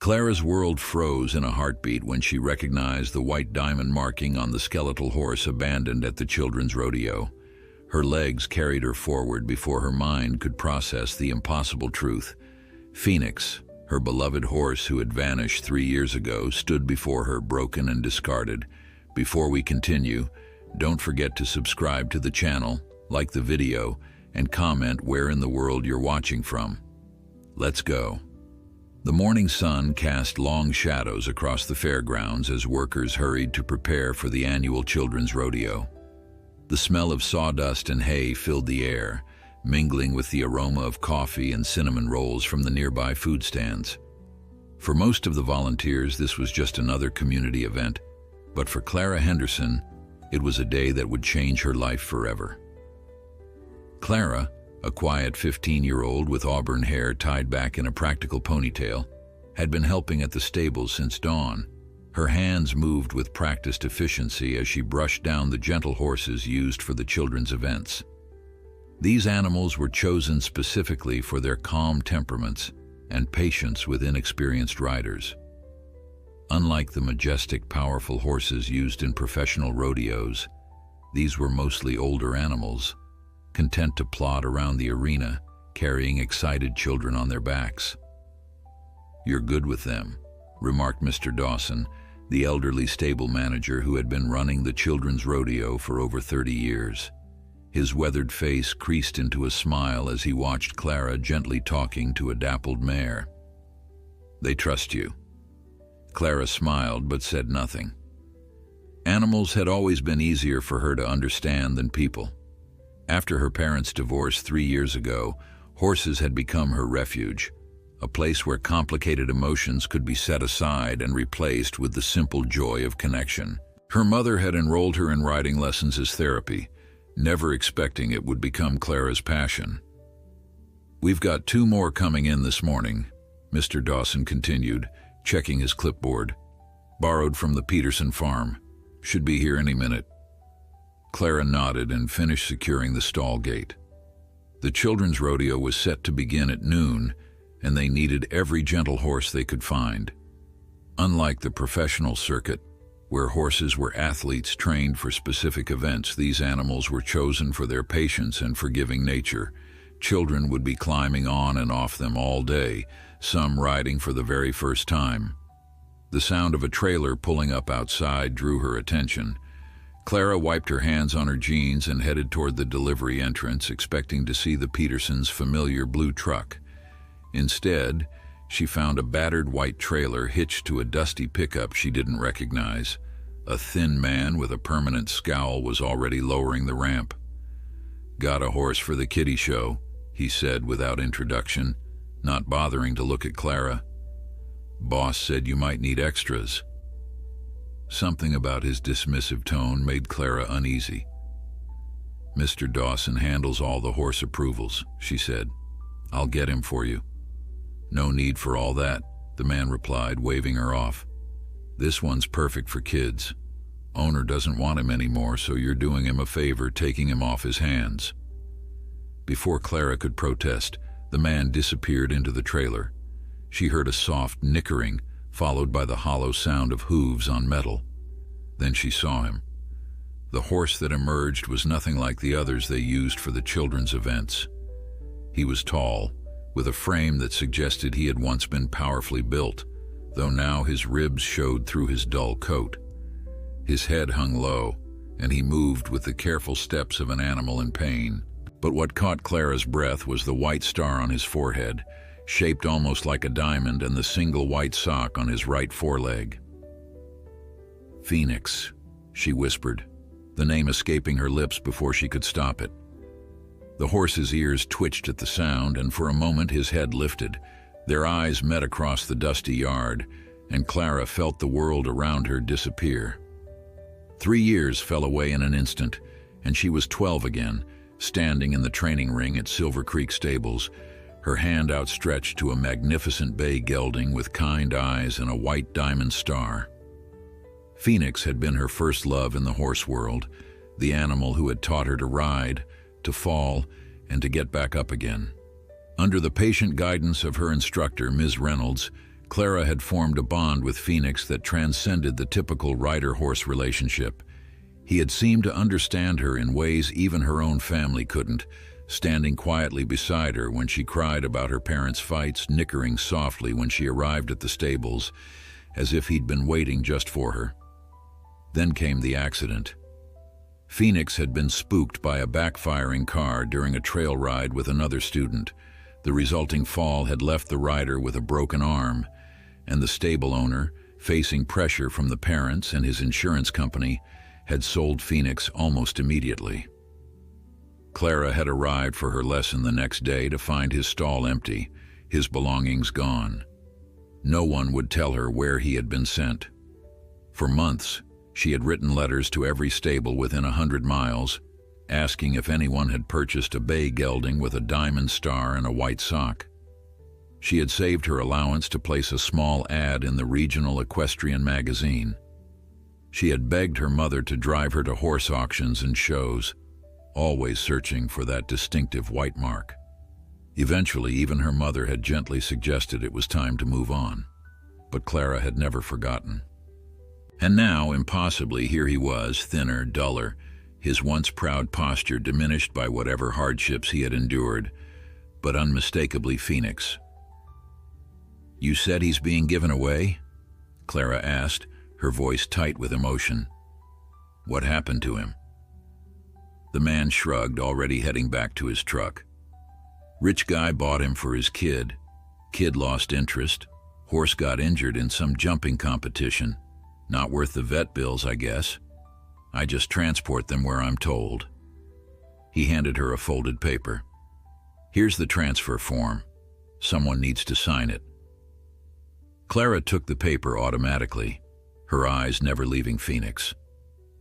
Clara's world froze in a heartbeat when she recognized the white diamond marking on the skeletal horse abandoned at the children's rodeo. Her legs carried her forward before her mind could process the impossible truth. Phoenix, her beloved horse who had vanished 3 years ago, stood before her broken and discarded. Before we continue, don't forget to subscribe to the channel, like the video, and comment where in the world you're watching from. Let's go. The morning sun cast long shadows across the fairgrounds as workers hurried to prepare for the annual children's rodeo. The smell of sawdust and hay filled the air, mingling with the aroma of coffee and cinnamon rolls from the nearby food stands. For most of the volunteers, this was just another community event, but for Clara Henderson, it was a day that would change her life forever. Clara, a quiet 15-year-old with auburn hair tied back in a practical ponytail, had been helping at the stables since dawn. Her hands moved with practiced efficiency as she brushed down the gentle horses used for the children's events. These animals were chosen specifically for their calm temperaments and patience with inexperienced riders. Unlike the majestic, powerful horses used in professional rodeos, these were mostly older animals, content to plod around the arena, carrying excited children on their backs. "You're good with them," remarked Mr. Dawson, the elderly stable manager who had been running the children's rodeo for over 30 years. His weathered face creased into a smile as he watched Clara gently talking to a dappled mare. "They trust you." Clara smiled but said nothing. Animals had always been easier for her to understand than people. After her parents' divorce 3 years ago, horses had become her refuge, a place where complicated emotions could be set aside and replaced with the simple joy of connection. Her mother had enrolled her in riding lessons as therapy, never expecting it would become Clara's passion. "We've got 2 more coming in this morning," Mr. Dawson continued, checking his clipboard. "Borrowed from the Peterson farm. Should be here any minute." Clara nodded and finished securing the stall gate. The children's rodeo was set to begin at noon, and they needed every gentle horse they could find. Unlike the professional circuit, where horses were athletes trained for specific events, these animals were chosen for their patience and forgiving nature. Children would be climbing on and off them all day, some riding for the very first time. The sound of a trailer pulling up outside drew her attention. Clara wiped her hands on her jeans and headed toward the delivery entrance, expecting to see the Petersons' familiar blue truck. Instead, she found a battered white trailer hitched to a dusty pickup she didn't recognize. A thin man with a permanent scowl was already lowering the ramp. "Got a horse for the kiddie show," he said without introduction, not bothering to look at Clara. "Boss said you might need extras." Something about his dismissive tone made Clara uneasy. "Mr. Dawson handles all the horse approvals," she said. "I'll get him for you." "No need for all that," the man replied, waving her off. "This one's perfect for kids. Owner doesn't want him anymore, so you're doing him a favor taking him off his hands." Before Clara could protest, the man disappeared into the trailer. She heard a soft nickering, followed by the hollow sound of hooves on metal. Then she saw him. The horse that emerged was nothing like the others they used for the children's events. He was tall, with a frame that suggested he had once been powerfully built, though now his ribs showed through his dull coat. His head hung low, and he moved with the careful steps of an animal in pain. But what caught Clara's breath was the white star on his forehead, shaped almost like a diamond, and the single white sock on his right foreleg. "Phoenix," she whispered, the name escaping her lips before she could stop it. The horse's ears twitched at the sound, and for a moment his head lifted. Their eyes met across the dusty yard, and Clara felt the world around her disappear. 3 years fell away in an instant, and she was 12 again, standing in the training ring at Silver Creek Stables, her hand outstretched to a magnificent bay gelding with kind eyes and a white diamond star. Phoenix had been her first love in the horse world, the animal who had taught her to ride, to fall, and to get back up again. Under the patient guidance of her instructor, Ms. Reynolds, Clara had formed a bond with Phoenix that transcended the typical rider-horse relationship. He had seemed to understand her in ways even her own family couldn't, standing quietly beside her when she cried about her parents' fights, nickering softly when she arrived at the stables, as if he'd been waiting just for her. Then came the accident. Phoenix had been spooked by a backfiring car during a trail ride with another student. The resulting fall had left the rider with a broken arm, and the stable owner, facing pressure from the parents and his insurance company, had sold Phoenix almost immediately. Clara had arrived for her lesson the next day to find his stall empty, his belongings gone. No one would tell her where he had been sent. For months, she had written letters to every stable within 100 miles, asking if anyone had purchased a bay gelding with a diamond star and a white sock. She had saved her allowance to place a small ad in the regional equestrian magazine. She had begged her mother to drive her to horse auctions and shows, always searching for that distinctive white mark. Eventually, even her mother had gently suggested it was time to move on. But Clara had never forgotten. And now, impossibly, here he was, thinner, duller, his once proud posture diminished by whatever hardships he had endured, but unmistakably Phoenix. "You said he's being given away?" Clara asked, her voice tight with emotion. "What happened to him?" The man shrugged, already heading back to his truck. "Rich guy bought him for his kid. Kid lost interest. Horse got injured in some jumping competition. Not worth the vet bills, I guess. I just transport them where I'm told." He handed her a folded paper. "Here's the transfer form. Someone needs to sign it." Clara took the paper automatically, her eyes never leaving Phoenix.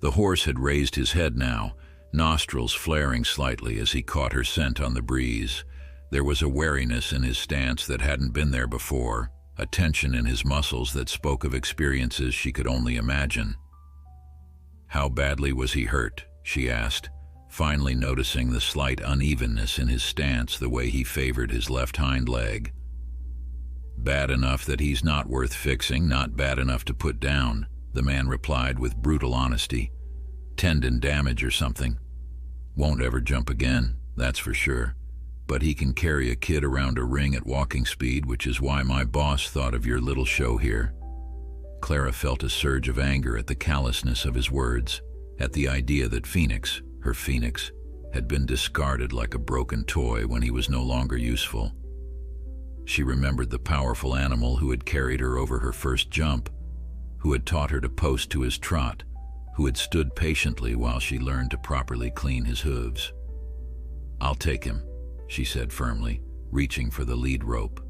The horse had raised his head now, nostrils flaring slightly as he caught her scent on the breeze. There was a wariness in his stance that hadn't been there before, a tension in his muscles that spoke of experiences she could only imagine. "How badly was he hurt?" she asked, finally noticing the slight unevenness in his stance, the way he favored his left hind leg. "Bad enough that he's not worth fixing, not bad enough to put down," the man replied with brutal honesty. "Tendon damage or something. Won't ever jump again, that's for sure. But he can carry a kid around a ring at walking speed, which is why my boss thought of your little show here." Clara felt a surge of anger at the callousness of his words, at the idea that Phoenix, her Phoenix, had been discarded like a broken toy when he was no longer useful. She remembered the powerful animal who had carried her over her first jump, who had taught her to post to his trot, who had stood patiently while she learned to properly clean his hooves. "I'll take him," she said firmly, reaching for the lead rope.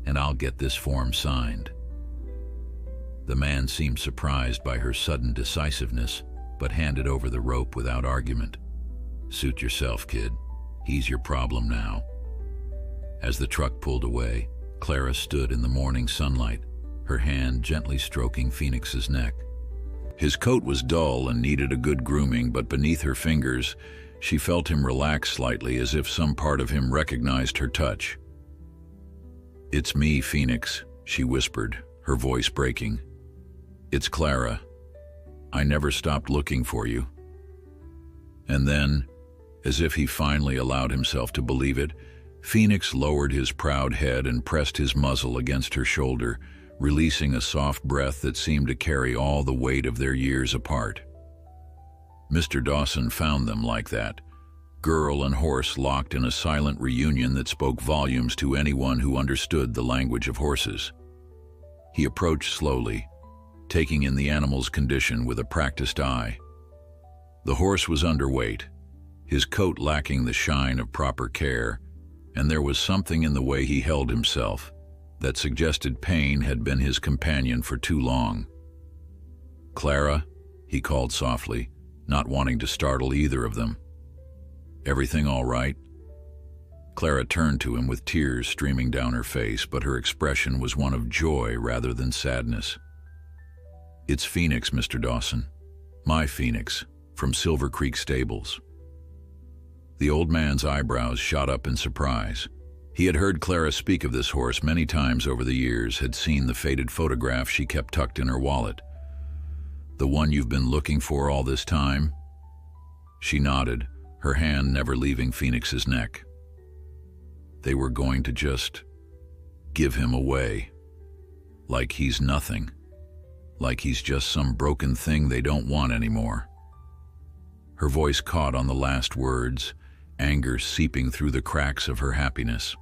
"And I'll get this form signed." The man seemed surprised by her sudden decisiveness, but handed over the rope without argument. "Suit yourself, kid. He's your problem now." As the truck pulled away, Clara stood in the morning sunlight, her hand gently stroking Phoenix's neck. His coat was dull and needed a good grooming, but beneath her fingers, she felt him relax slightly, as if some part of him recognized her touch. "It's me, Phoenix," she whispered, her voice breaking. "It's Clara. I never stopped looking for you." And then, as if he finally allowed himself to believe it, Phoenix lowered his proud head and pressed his muzzle against her shoulder, releasing a soft breath that seemed to carry all the weight of their years apart. Mr. Dawson found them like that, girl and horse locked in a silent reunion that spoke volumes to anyone who understood the language of horses. He approached slowly, taking in the animal's condition with a practiced eye. The horse was underweight, his coat lacking the shine of proper care, and there was something in the way he held himself that suggested pain had been his companion for too long. "Clara," he called softly, not wanting to startle either of them. "Everything all right?" Clara turned to him with tears streaming down her face, but her expression was one of joy rather than sadness. "It's Phoenix, Mr. Dawson. My Phoenix, from Silver Creek Stables." The old man's eyebrows shot up in surprise. He had heard Clara speak of this horse many times over the years, had seen the faded photograph she kept tucked in her wallet. "The one you've been looking for all this time?" She nodded, her hand never leaving Phoenix's neck. They were going to just give him away. Like he's nothing. Like he's just some broken thing they don't want anymore. Her voice caught on the last words, anger seeping through the cracks of her happiness.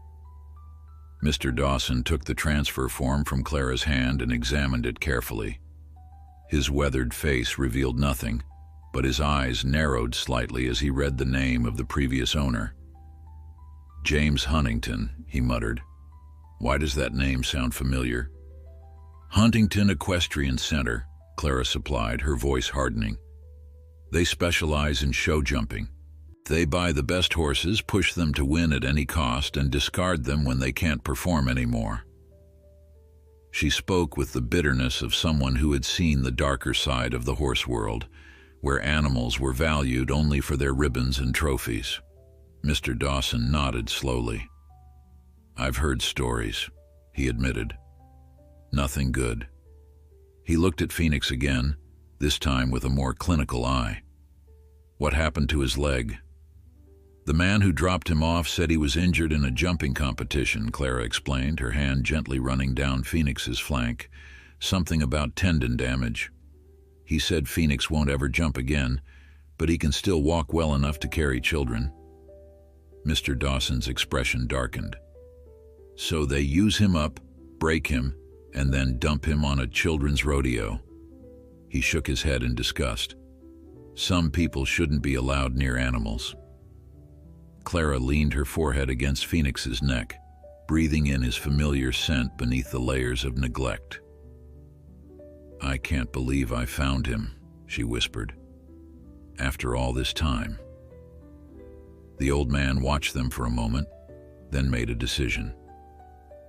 Mr. Dawson took the transfer form from Clara's hand and examined it carefully. His weathered face revealed nothing, but his eyes narrowed slightly as he read the name of the previous owner. "James Huntington," he muttered. "Why does that name sound familiar?" "Huntington Equestrian Center," Clara supplied, her voice hardening. "They specialize in show jumping. They buy the best horses, push them to win at any cost, and discard them when they can't perform anymore." She spoke with the bitterness of someone who had seen the darker side of the horse world, where animals were valued only for their ribbons and trophies. Mr. Dawson nodded slowly. "I've heard stories," he admitted. "Nothing good." He looked at Phoenix again, this time with a more clinical eye. "What happened to his leg?" "The man who dropped him off said he was injured in a jumping competition," Clara explained, her hand gently running down Phoenix's flank. "Something about tendon damage. He said Phoenix won't ever jump again, but he can still walk well enough to carry children." Mr. Dawson's expression darkened. "So they use him up, break him, and then dump him on a children's rodeo." He shook his head in disgust. "Some people shouldn't be allowed near animals." Clara leaned her forehead against Phoenix's neck, breathing in his familiar scent beneath the layers of neglect. "I can't believe I found him," she whispered. "After all this time." The old man watched them for a moment, then made a decision.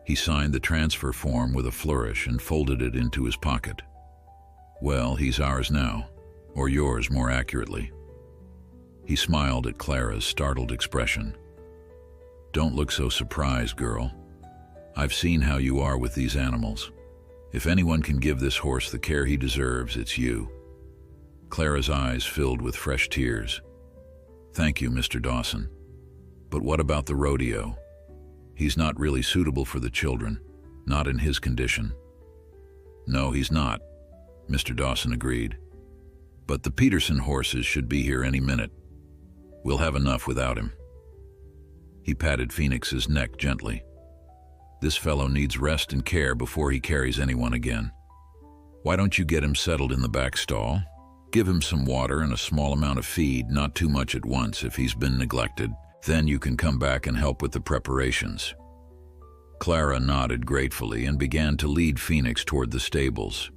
He signed the transfer form with a flourish and folded it into his pocket. "Well, he's ours now, or yours more accurately." He smiled at Clara's startled expression. "Don't look so surprised, girl. I've seen how you are with these animals. If anyone can give this horse the care he deserves, it's you." Clara's eyes filled with fresh tears. "Thank you, Mr. Dawson. But what about the rodeo? He's not really suitable for the children, not in his condition." "No, he's not," Mr. Dawson agreed. "But the Peterson horses should be here any minute. We'll have enough without him." He patted Phoenix's neck gently. "This fellow needs rest and care before he carries anyone again. Why don't you get him settled in the back stall? Give him some water and a small amount of feed, not too much at once if he's been neglected. Then you can come back and help with the preparations." Clara nodded gratefully and began to lead Phoenix toward the stables.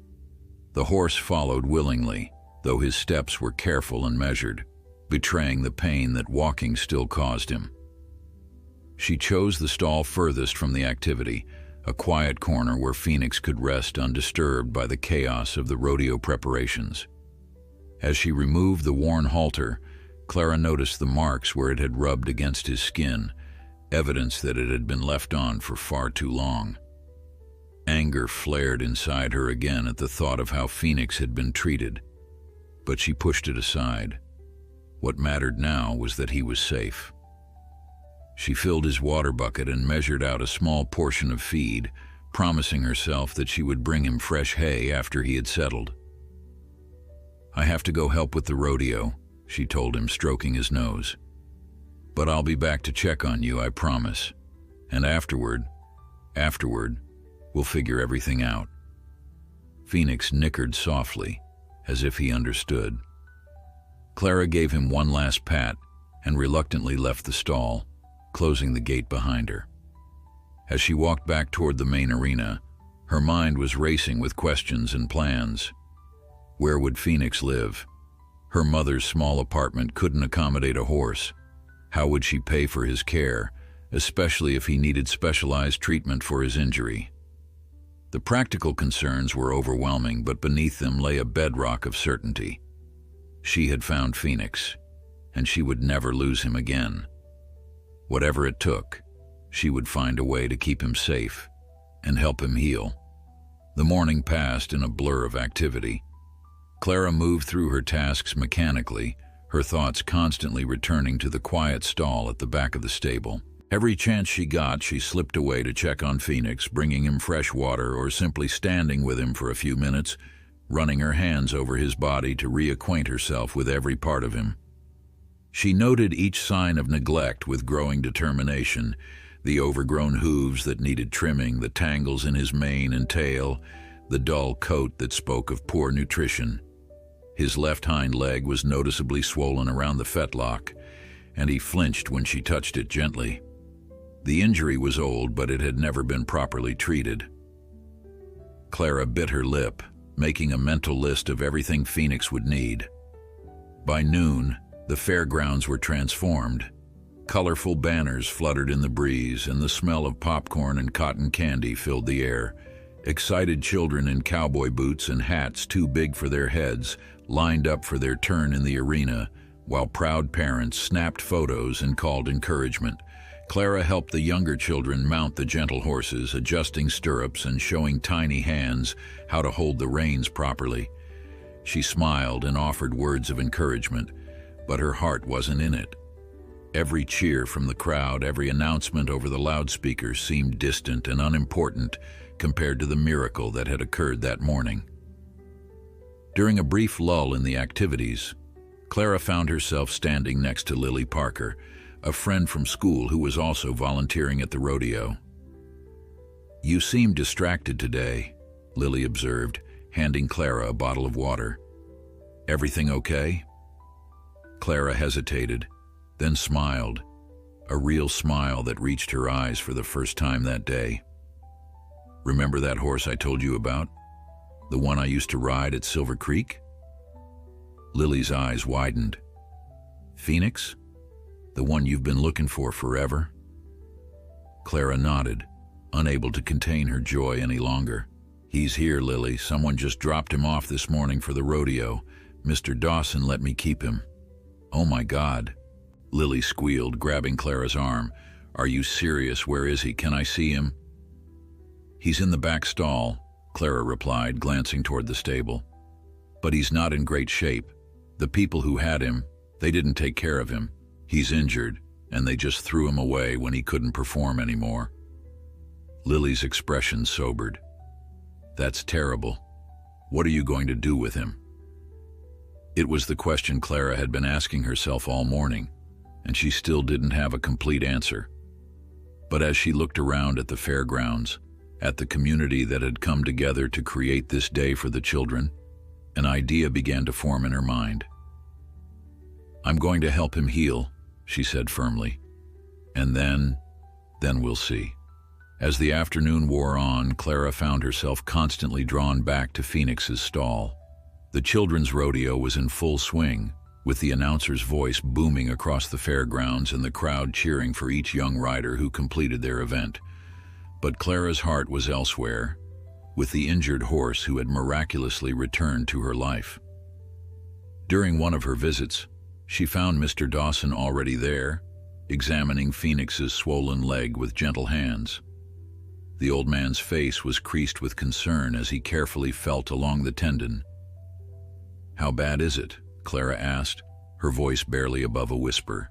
The horse followed willingly, though his steps were careful and measured, betraying the pain that walking still caused him. She chose the stall furthest from the activity, a quiet corner where Phoenix could rest undisturbed by the chaos of the rodeo preparations. As she removed the worn halter, Clara noticed the marks where it had rubbed against his skin, evidence that it had been left on for far too long. Anger flared inside her again at the thought of how Phoenix had been treated, but she pushed it aside. What mattered now was that he was safe. She filled his water bucket and measured out a small portion of feed, promising herself that she would bring him fresh hay after he had settled. "I have to go help with the rodeo," she told him, stroking his nose. "But I'll be back to check on you, I promise. And afterward, we'll figure everything out." Phoenix nickered softly, as if he understood. Clara gave him one last pat and reluctantly left the stall, closing the gate behind her. As she walked back toward the main arena, her mind was racing with questions and plans. Where would Phoenix live? Her mother's small apartment couldn't accommodate a horse. How would she pay for his care, especially if he needed specialized treatment for his injury? The practical concerns were overwhelming, but beneath them lay a bedrock of certainty. She had found Phoenix, and she would never lose him again. Whatever it took, she would find a way to keep him safe and help him heal. The morning passed in a blur of activity. Clara moved through her tasks mechanically, her thoughts constantly returning to the quiet stall at the back of the stable. Every chance she got, she slipped away to check on Phoenix, bringing him fresh water or simply standing with him for a few minutes, running her hands over his body to reacquaint herself with every part of him. She noted each sign of neglect with growing determination, the overgrown hooves that needed trimming, the tangles in his mane and tail, the dull coat that spoke of poor nutrition. His left hind leg was noticeably swollen around the fetlock, and he flinched when she touched it gently. The injury was old, but it had never been properly treated. Clara bit her lip, making a mental list of everything Phoenix would need. By noon, the fairgrounds were transformed. Colorful banners fluttered in the breeze, and the smell of popcorn and cotton candy filled the air. Excited children in cowboy boots and hats too big for their heads lined up for their turn in the arena, while proud parents snapped photos and called encouragement. Clara helped the younger children mount the gentle horses, adjusting stirrups and showing tiny hands how to hold the reins properly. She smiled and offered words of encouragement, but her heart wasn't in it. Every cheer from the crowd, every announcement over the loudspeakers seemed distant and unimportant compared to the miracle that had occurred that morning. During a brief lull in the activities, Clara found herself standing next to Lily Parker, a friend from school who was also volunteering at the rodeo. "You seem distracted today," Lily observed, handing Clara a bottle of water. "Everything okay?" Clara hesitated, then smiled, a real smile that reached her eyes for the first time that day. "Remember that horse I told you about? The one I used to ride at Silver Creek?" Lily's eyes widened. "Phoenix? The one you've been looking for forever?" Clara nodded, unable to contain her joy any longer. "He's here, Lily. Someone just dropped him off this morning for the rodeo. Mr. Dawson let me keep him." "Oh my God," Lily squealed, grabbing Clara's arm. "Are you serious? Where is he? Can I see him?" "He's in the back stall," Clara replied, glancing toward the stable. "But he's not in great shape. The people who had him, they didn't take care of him. He's injured, and they just threw him away when he couldn't perform anymore." Lily's expression sobered. "That's terrible. What are you going to do with him?" It was the question Clara had been asking herself all morning, and she still didn't have a complete answer. But as she looked around at the fairgrounds, at the community that had come together to create this day for the children, an idea began to form in her mind. "I'm going to help him heal," she said firmly. "And then we'll see." As the afternoon wore on, Clara found herself constantly drawn back to Phoenix's stall. The children's rodeo was in full swing, with the announcer's voice booming across the fairgrounds and the crowd cheering for each young rider who completed their event. But Clara's heart was elsewhere, with the injured horse who had miraculously returned to her life. During one of her visits, she found Mr. Dawson already there, examining Phoenix's swollen leg with gentle hands. The old man's face was creased with concern as he carefully felt along the tendon. "How bad is it?" Clara asked, her voice barely above a whisper.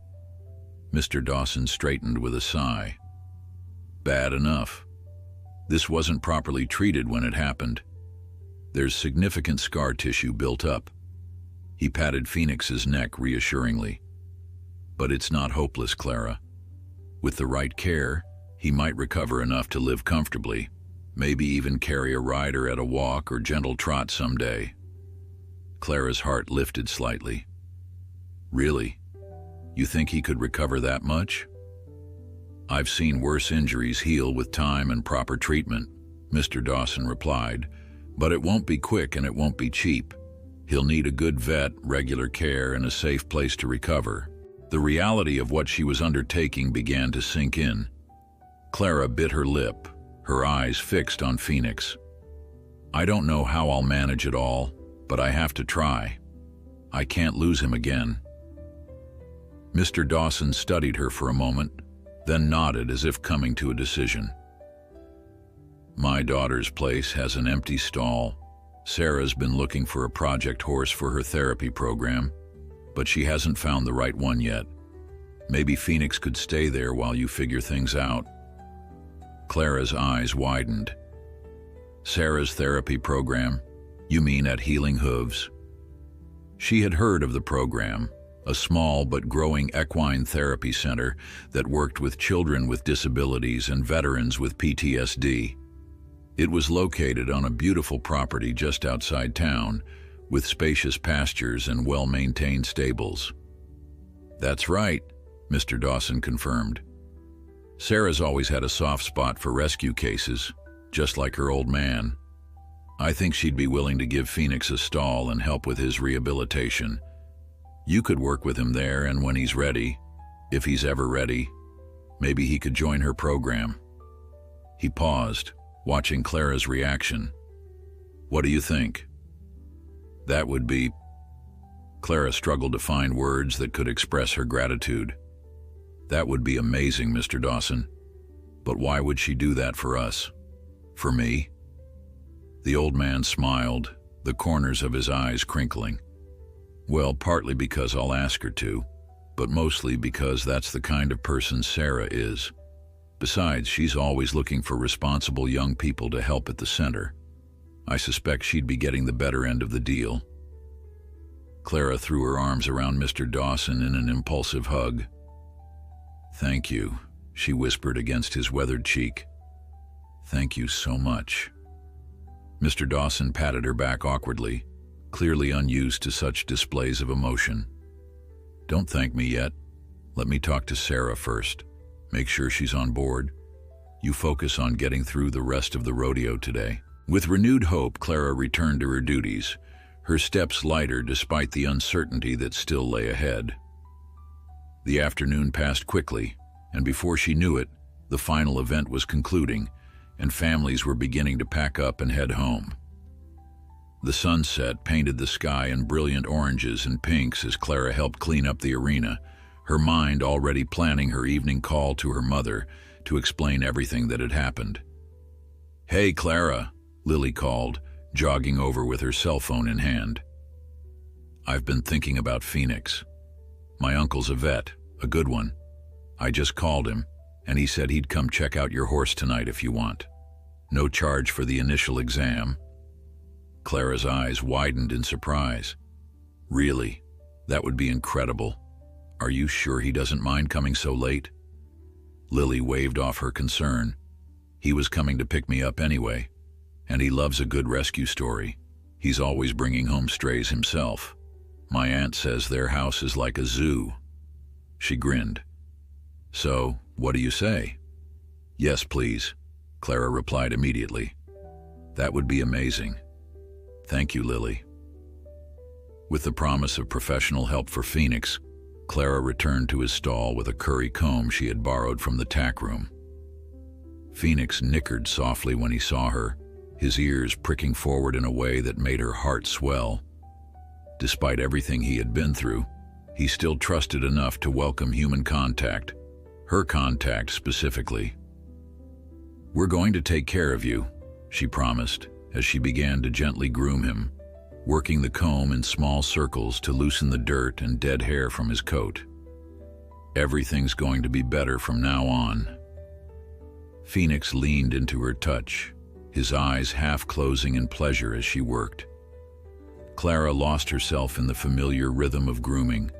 Mr. Dawson straightened with a sigh. "Bad enough. This wasn't properly treated when it happened. There's significant scar tissue built up." He patted Phoenix's neck reassuringly. "But it's not hopeless, Clara. With the right care, he might recover enough to live comfortably, maybe even carry a rider at a walk or gentle trot someday." Clara's heart lifted slightly. "Really? You think he could recover that much?" "I've seen worse injuries heal with time and proper treatment," Mr. Dawson replied, "but it won't be quick and it won't be cheap. He'll need a good vet, regular care, and a safe place to recover." The reality of what she was undertaking began to sink in. Clara bit her lip, her eyes fixed on Phoenix. "I don't know how I'll manage it all, but I have to try. I can't lose him again." Mr. Dawson studied her for a moment, then nodded as if coming to a decision. My daughter's place has an empty stall. Sarah's been looking for a project horse for her therapy program, but she hasn't found the right one yet. Maybe Phoenix could stay there while you figure things out. Clara's eyes widened. Sarah's therapy program? You mean at Healing Hooves? She had heard of the program, a small but growing equine therapy center that worked with children with disabilities and veterans with PTSD. It was located on a beautiful property just outside town, with spacious pastures and well-maintained stables. That's right, Mr. Dawson confirmed. Sarah's always had a soft spot for rescue cases, just like her old man. I think she'd be willing to give Phoenix a stall and help with his rehabilitation. You could work with him there, and when he's ready, if he's ever ready, maybe he could join her program. He paused, watching Clara's reaction. What do you think? That would be... Clara struggled to find words that could express her gratitude. That would be amazing, Mr. Dawson. But why would she do that for us? For me? The old man smiled, the corners of his eyes crinkling. Well, partly because I'll ask her to, but mostly because that's the kind of person Sarah is. Besides, she's always looking for responsible young people to help at the center. I suspect she'd be getting the better end of the deal. Clara threw her arms around Mr. Dawson in an impulsive hug. Thank you, she whispered against his weathered cheek. Thank you so much. Mr. Dawson patted her back awkwardly, clearly unused to such displays of emotion. Don't thank me yet. Let me talk to Sarah first. Make sure she's on board. You focus on getting through the rest of the rodeo today. With renewed hope, Clara returned to her duties, her steps lighter despite the uncertainty that still lay ahead. The afternoon passed quickly, and before she knew it, the final event was concluding, and families were beginning to pack up and head home. The sunset painted the sky in brilliant oranges and pinks as Clara helped clean up the arena, her mind already planning her evening call to her mother to explain everything that had happened. Hey, Clara, Lily called, jogging over with her cell phone in hand. I've been thinking about Phoenix. My uncle's a vet, a good one. I just called him, and he said he'd come check out your horse tonight if you want. No charge for the initial exam. Clara's eyes widened in surprise. Really? That would be incredible. Are you sure he doesn't mind coming so late? Lily waved off her concern. He was coming to pick me up anyway, and he loves a good rescue story. He's always bringing home strays himself. My aunt says their house is like a zoo. She grinned. So, what do you say? Yes, please, Clara replied immediately. That would be amazing. Thank you, Lily. With the promise of professional help for Phoenix, Clara returned to his stall with a curry comb she had borrowed from the tack room. Phoenix nickered softly when he saw her, his ears pricking forward in a way that made her heart swell. Despite everything he had been through, he still trusted enough to welcome human contact, her contact specifically. We're going to take care of you, she promised as she began to gently groom him, working the comb in small circles to loosen the dirt and dead hair from his coat. Everything's going to be better from now on. Phoenix leaned into her touch, his eyes half closing in pleasure as she worked. Clara lost herself in the familiar rhythm of grooming,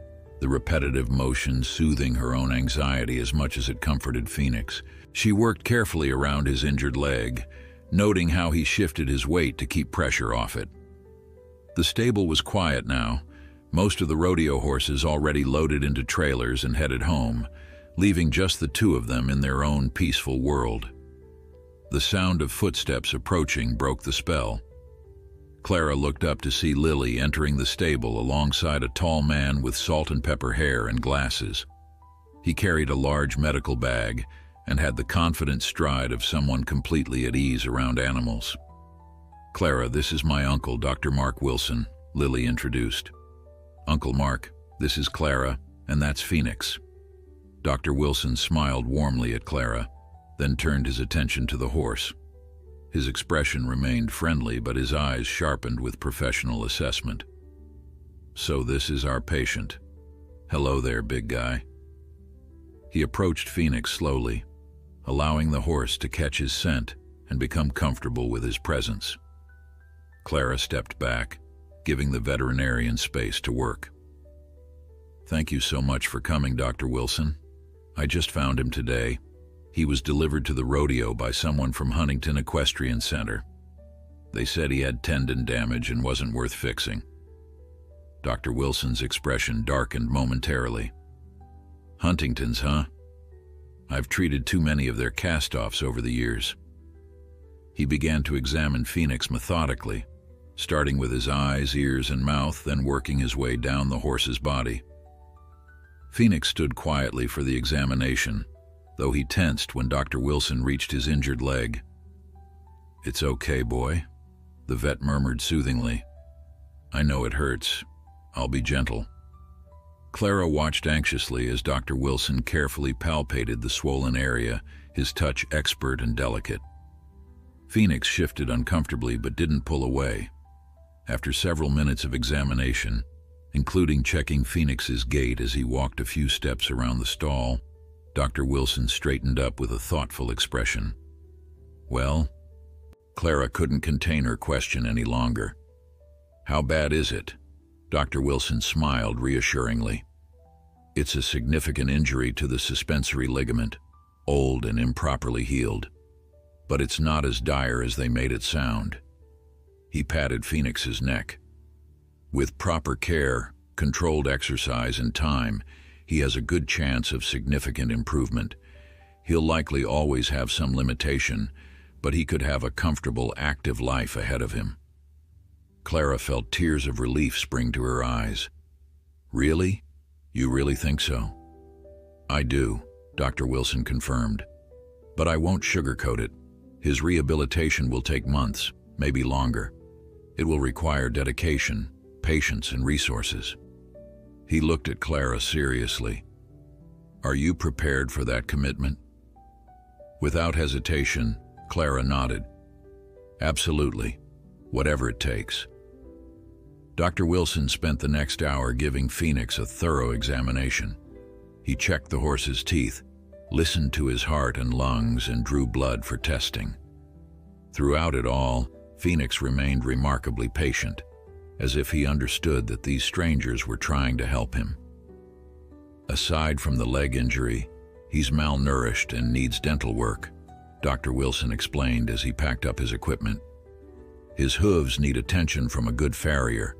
the repetitive motion soothing her own anxiety as much as it comforted Phoenix. She worked carefully around his injured leg, noting how he shifted his weight to keep pressure off it. The stable was quiet now, most of the rodeo horses already loaded into trailers and headed home, leaving just the two of them in their own peaceful world. The sound of footsteps approaching broke the spell. Clara looked up to see Lily entering the stable alongside a tall man with salt and pepper hair and glasses. He carried a large medical bag and had the confident stride of someone completely at ease around animals. Clara, this is my uncle, Dr. Mark Wilson, Lily introduced. Uncle Mark, this is Clara, and that's Phoenix. Dr. Wilson smiled warmly at Clara, then turned his attention to the horse. His expression remained friendly, but his eyes sharpened with professional assessment. "So this is our patient. Hello there, big guy." He approached Phoenix slowly, allowing the horse to catch his scent and become comfortable with his presence. Clara stepped back, giving the veterinarian space to work. "Thank you so much for coming, Dr. Wilson. I just found him today. He was delivered to the rodeo by someone from Huntington Equestrian Center. They said he had tendon damage and wasn't worth fixing." Dr. Wilson's expression darkened momentarily. "Huntington's, huh? I've treated too many of their cast-offs over the years." He began to examine Phoenix methodically, starting with his eyes, ears, and mouth, then working his way down the horse's body. Phoenix stood quietly for the examination, though he tensed when Dr. Wilson reached his injured leg. "It's okay, boy," the vet murmured soothingly. "I know it hurts. I'll be gentle." Clara watched anxiously as Dr. Wilson carefully palpated the swollen area, his touch expert and delicate. Phoenix shifted uncomfortably but didn't pull away. After several minutes of examination, including checking Phoenix's gait as he walked a few steps around the stall, Dr. Wilson straightened up with a thoughtful expression. "Well?" Clara couldn't contain her question any longer. "How bad is it?" Dr. Wilson smiled reassuringly. "It's a significant injury to the suspensory ligament, old and improperly healed. But it's not as dire as they made it sound." He patted Phoenix's neck. "With proper care, controlled exercise, and time, he has a good chance of significant improvement. He'll likely always have some limitation, but he could have a comfortable, active life ahead of him." Clara felt tears of relief spring to her eyes. "Really? You really think so?" "I do," Dr. Wilson confirmed. "But I won't sugarcoat it. His rehabilitation will take months, maybe longer. It will require dedication, patience, and resources." He looked at Clara seriously. "Are you prepared for that commitment?" Without hesitation, Clara nodded. "Absolutely, whatever it takes." Dr. Wilson spent the next hour giving Phoenix a thorough examination. He checked the horse's teeth, listened to his heart and lungs, and drew blood for testing. Throughout it all, Phoenix remained remarkably patient, as if he understood that these strangers were trying to help him. "Aside from the leg injury, he's malnourished and needs dental work," Dr. Wilson explained as he packed up his equipment. "His hooves need attention from a good farrier,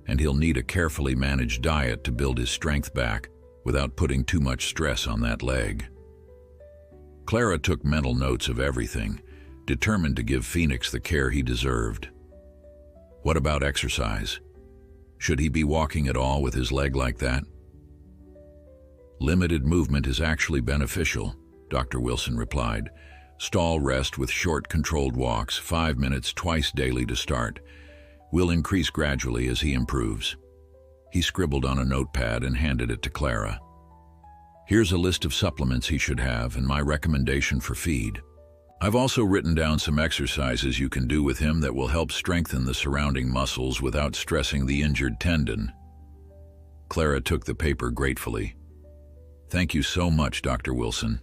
and he'll need a carefully managed diet to build his strength back without putting too much stress on that leg." Clara took mental notes of everything, determined to give Phoenix the care he deserved. "What about exercise? Should he be walking at all with his leg like that?" "Limited movement is actually beneficial," Dr. Wilson replied. "Stall rest with short, controlled walks, 5 minutes twice daily to start. Will increase gradually as he improves." He scribbled on a notepad and handed it to Clara. "Here's a list of supplements he should have and my recommendation for feed. I've also written down some exercises you can do with him that will help strengthen the surrounding muscles without stressing the injured tendon." Clara took the paper gratefully. "Thank you so much, Dr. Wilson.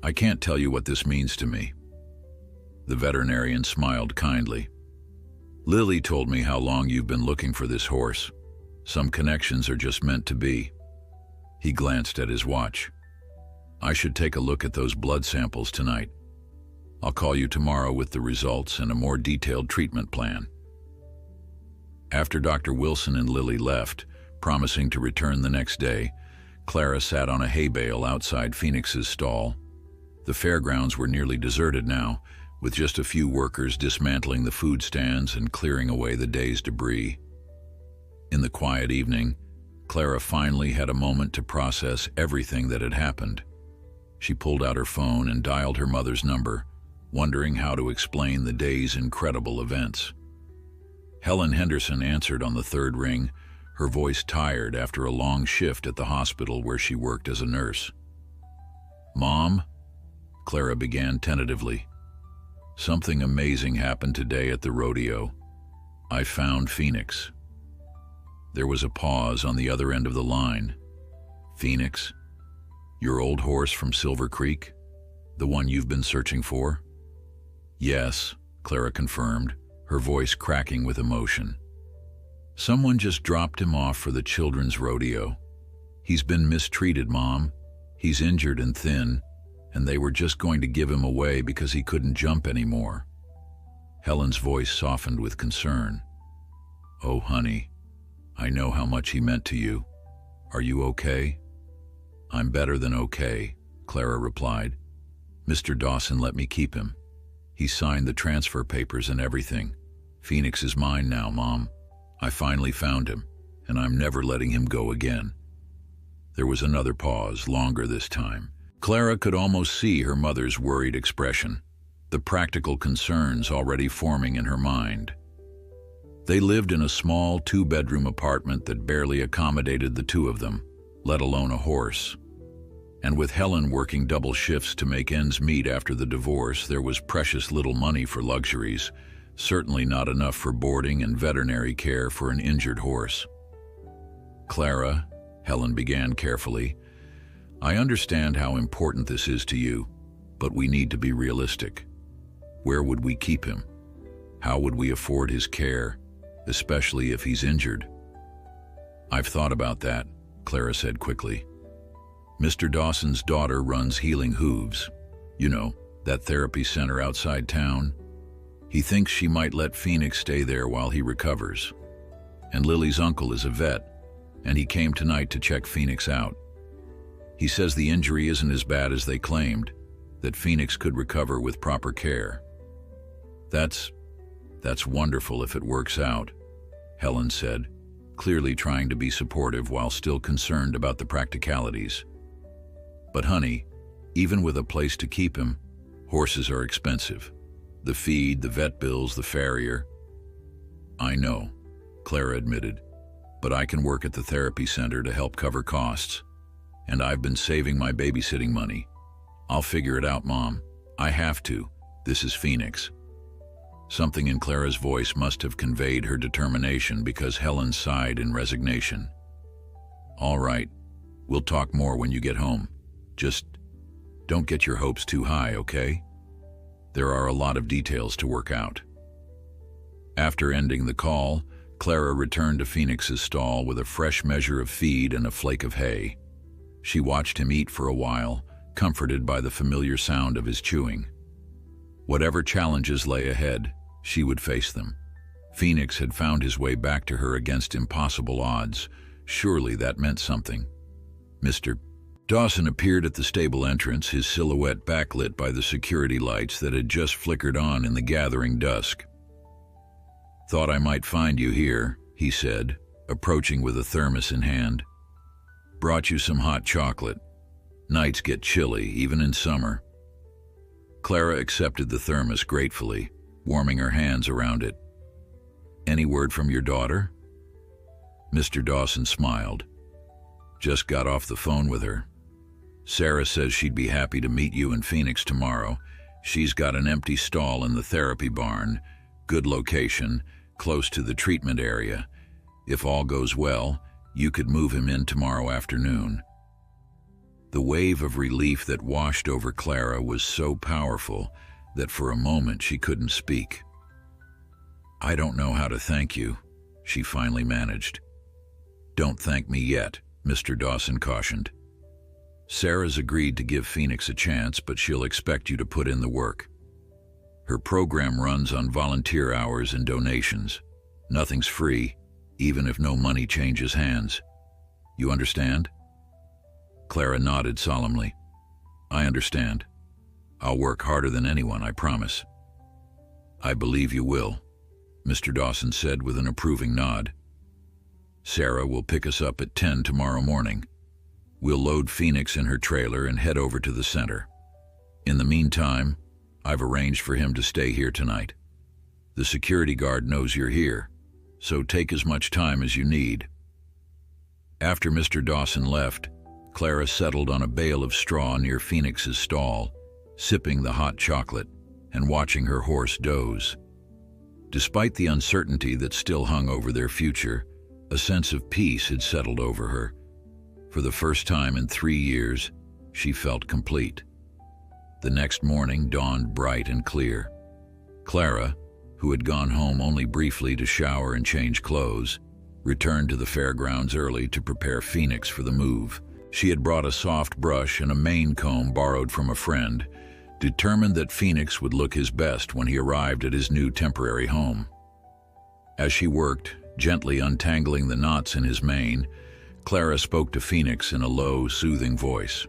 I can't tell you what this means to me." The veterinarian smiled kindly. "Lily told me how long you've been looking for this horse. Some connections are just meant to be." He glanced at his watch. "I should take a look at those blood samples tonight. I'll call you tomorrow with the results and a more detailed treatment plan." After Dr. Wilson and Lily left, promising to return the next day, Clara sat on a hay bale outside Phoenix's stall. The fairgrounds were nearly deserted now, with just a few workers dismantling the food stands and clearing away the day's debris. In the quiet evening, Clara finally had a moment to process everything that had happened. She pulled out her phone and dialed her mother's number, wondering how to explain the day's incredible events. Helen Henderson answered on the third ring, her voice tired after a long shift at the hospital where she worked as a nurse. Mom, Clara began tentatively. Something amazing happened today at the rodeo. I found Phoenix. There was a pause on the other end of the line. Phoenix? Your old horse from Silver Creek? The one you've been searching for? Yes, Clara confirmed, her voice cracking with emotion. Someone just dropped him off for the children's rodeo. He's been mistreated, Mom. He's injured and thin, and they were just going to give him away because he couldn't jump anymore. Helen's voice softened with concern. Oh, honey, I know how much he meant to you. Are you okay? I'm better than okay, Clara replied. Mr. Dawson let me keep him. He signed the transfer papers and everything. Phoenix is mine now, Mom. I finally found him, and I'm never letting him go again. There was another pause, longer this time. Clara could almost see her mother's worried expression, the practical concerns already forming in her mind. They lived in a small two-bedroom apartment that barely accommodated the two of them, let alone a horse. And with Helen working double shifts to make ends meet after the divorce, there was precious little money for luxuries, certainly not enough for boarding and veterinary care for an injured horse. Clara, Helen began carefully, I understand how important this is to you, but we need to be realistic. Where would we keep him? How would we afford his care, especially if he's injured? I've thought about that, Clara said quickly. Mr. Dawson's daughter runs Healing Hooves. You know, that therapy center outside town. He thinks she might let Phoenix stay there while he recovers. And Lily's uncle is a vet, and he came tonight to check Phoenix out. He says the injury isn't as bad as they claimed, that Phoenix could recover with proper care. That's wonderful if it works out, Helen said, clearly trying to be supportive while still concerned about the practicalities. But honey, even with a place to keep him, horses are expensive. The feed, the vet bills, the farrier. I know, Clara admitted, but I can work at the therapy center to help cover costs. And I've been saving my babysitting money. I'll figure it out, Mom. I have to. This is Phoenix. Something in Clara's voice must have conveyed her determination because Helen sighed in resignation. All right, we'll talk more when you get home. Just don't get your hopes too high, okay? There are a lot of details to work out. After ending the call, Clara returned to Phoenix's stall with a fresh measure of feed and a flake of hay. She watched him eat for a while, comforted by the familiar sound of his chewing. Whatever challenges lay ahead, she would face them. Phoenix had found his way back to her against impossible odds. Surely that meant something. Mr. Dawson appeared at the stable entrance, his silhouette backlit by the security lights that had just flickered on in the gathering dusk. Thought I might find you here, he said, approaching with a thermos in hand. Brought you some hot chocolate. Nights get chilly, even in summer. Clara accepted the thermos gratefully, warming her hands around it. Any word from your daughter? Mr. Dawson smiled. Just got off the phone with her. Sarah says she'd be happy to meet you in Phoenix tomorrow. She's got an empty stall in the therapy barn, good location, close to the treatment area. If all goes well, you could move him in tomorrow afternoon. The wave of relief that washed over Clara was so powerful that for a moment she couldn't speak. I don't know how to thank you, she finally managed. Don't thank me yet, Mr. Dawson cautioned. Sarah's agreed to give Phoenix a chance, but she'll expect you to put in the work. Her program runs on volunteer hours and donations. Nothing's free, even if no money changes hands. You understand? Clara nodded solemnly. I understand. I'll work harder than anyone, I promise. I believe you will, Mr. Dawson said with an approving nod. Sarah will pick us up at 10 tomorrow morning. We'll load Phoenix in her trailer and head over to the center. In the meantime, I've arranged for him to stay here tonight. The security guard knows you're here, so take as much time as you need. After Mr. Dawson left, Clara settled on a bale of straw near Phoenix's stall, sipping the hot chocolate and watching her horse doze. Despite the uncertainty that still hung over their future, a sense of peace had settled over her. For the first time in 3 years, she felt complete. The next morning dawned bright and clear. Clara, who had gone home only briefly to shower and change clothes, returned to the fairgrounds early to prepare Phoenix for the move. She had brought a soft brush and a mane comb borrowed from a friend, determined that Phoenix would look his best when he arrived at his new temporary home. As she worked, gently untangling the knots in his mane, Clara spoke to Phoenix in a low, soothing voice.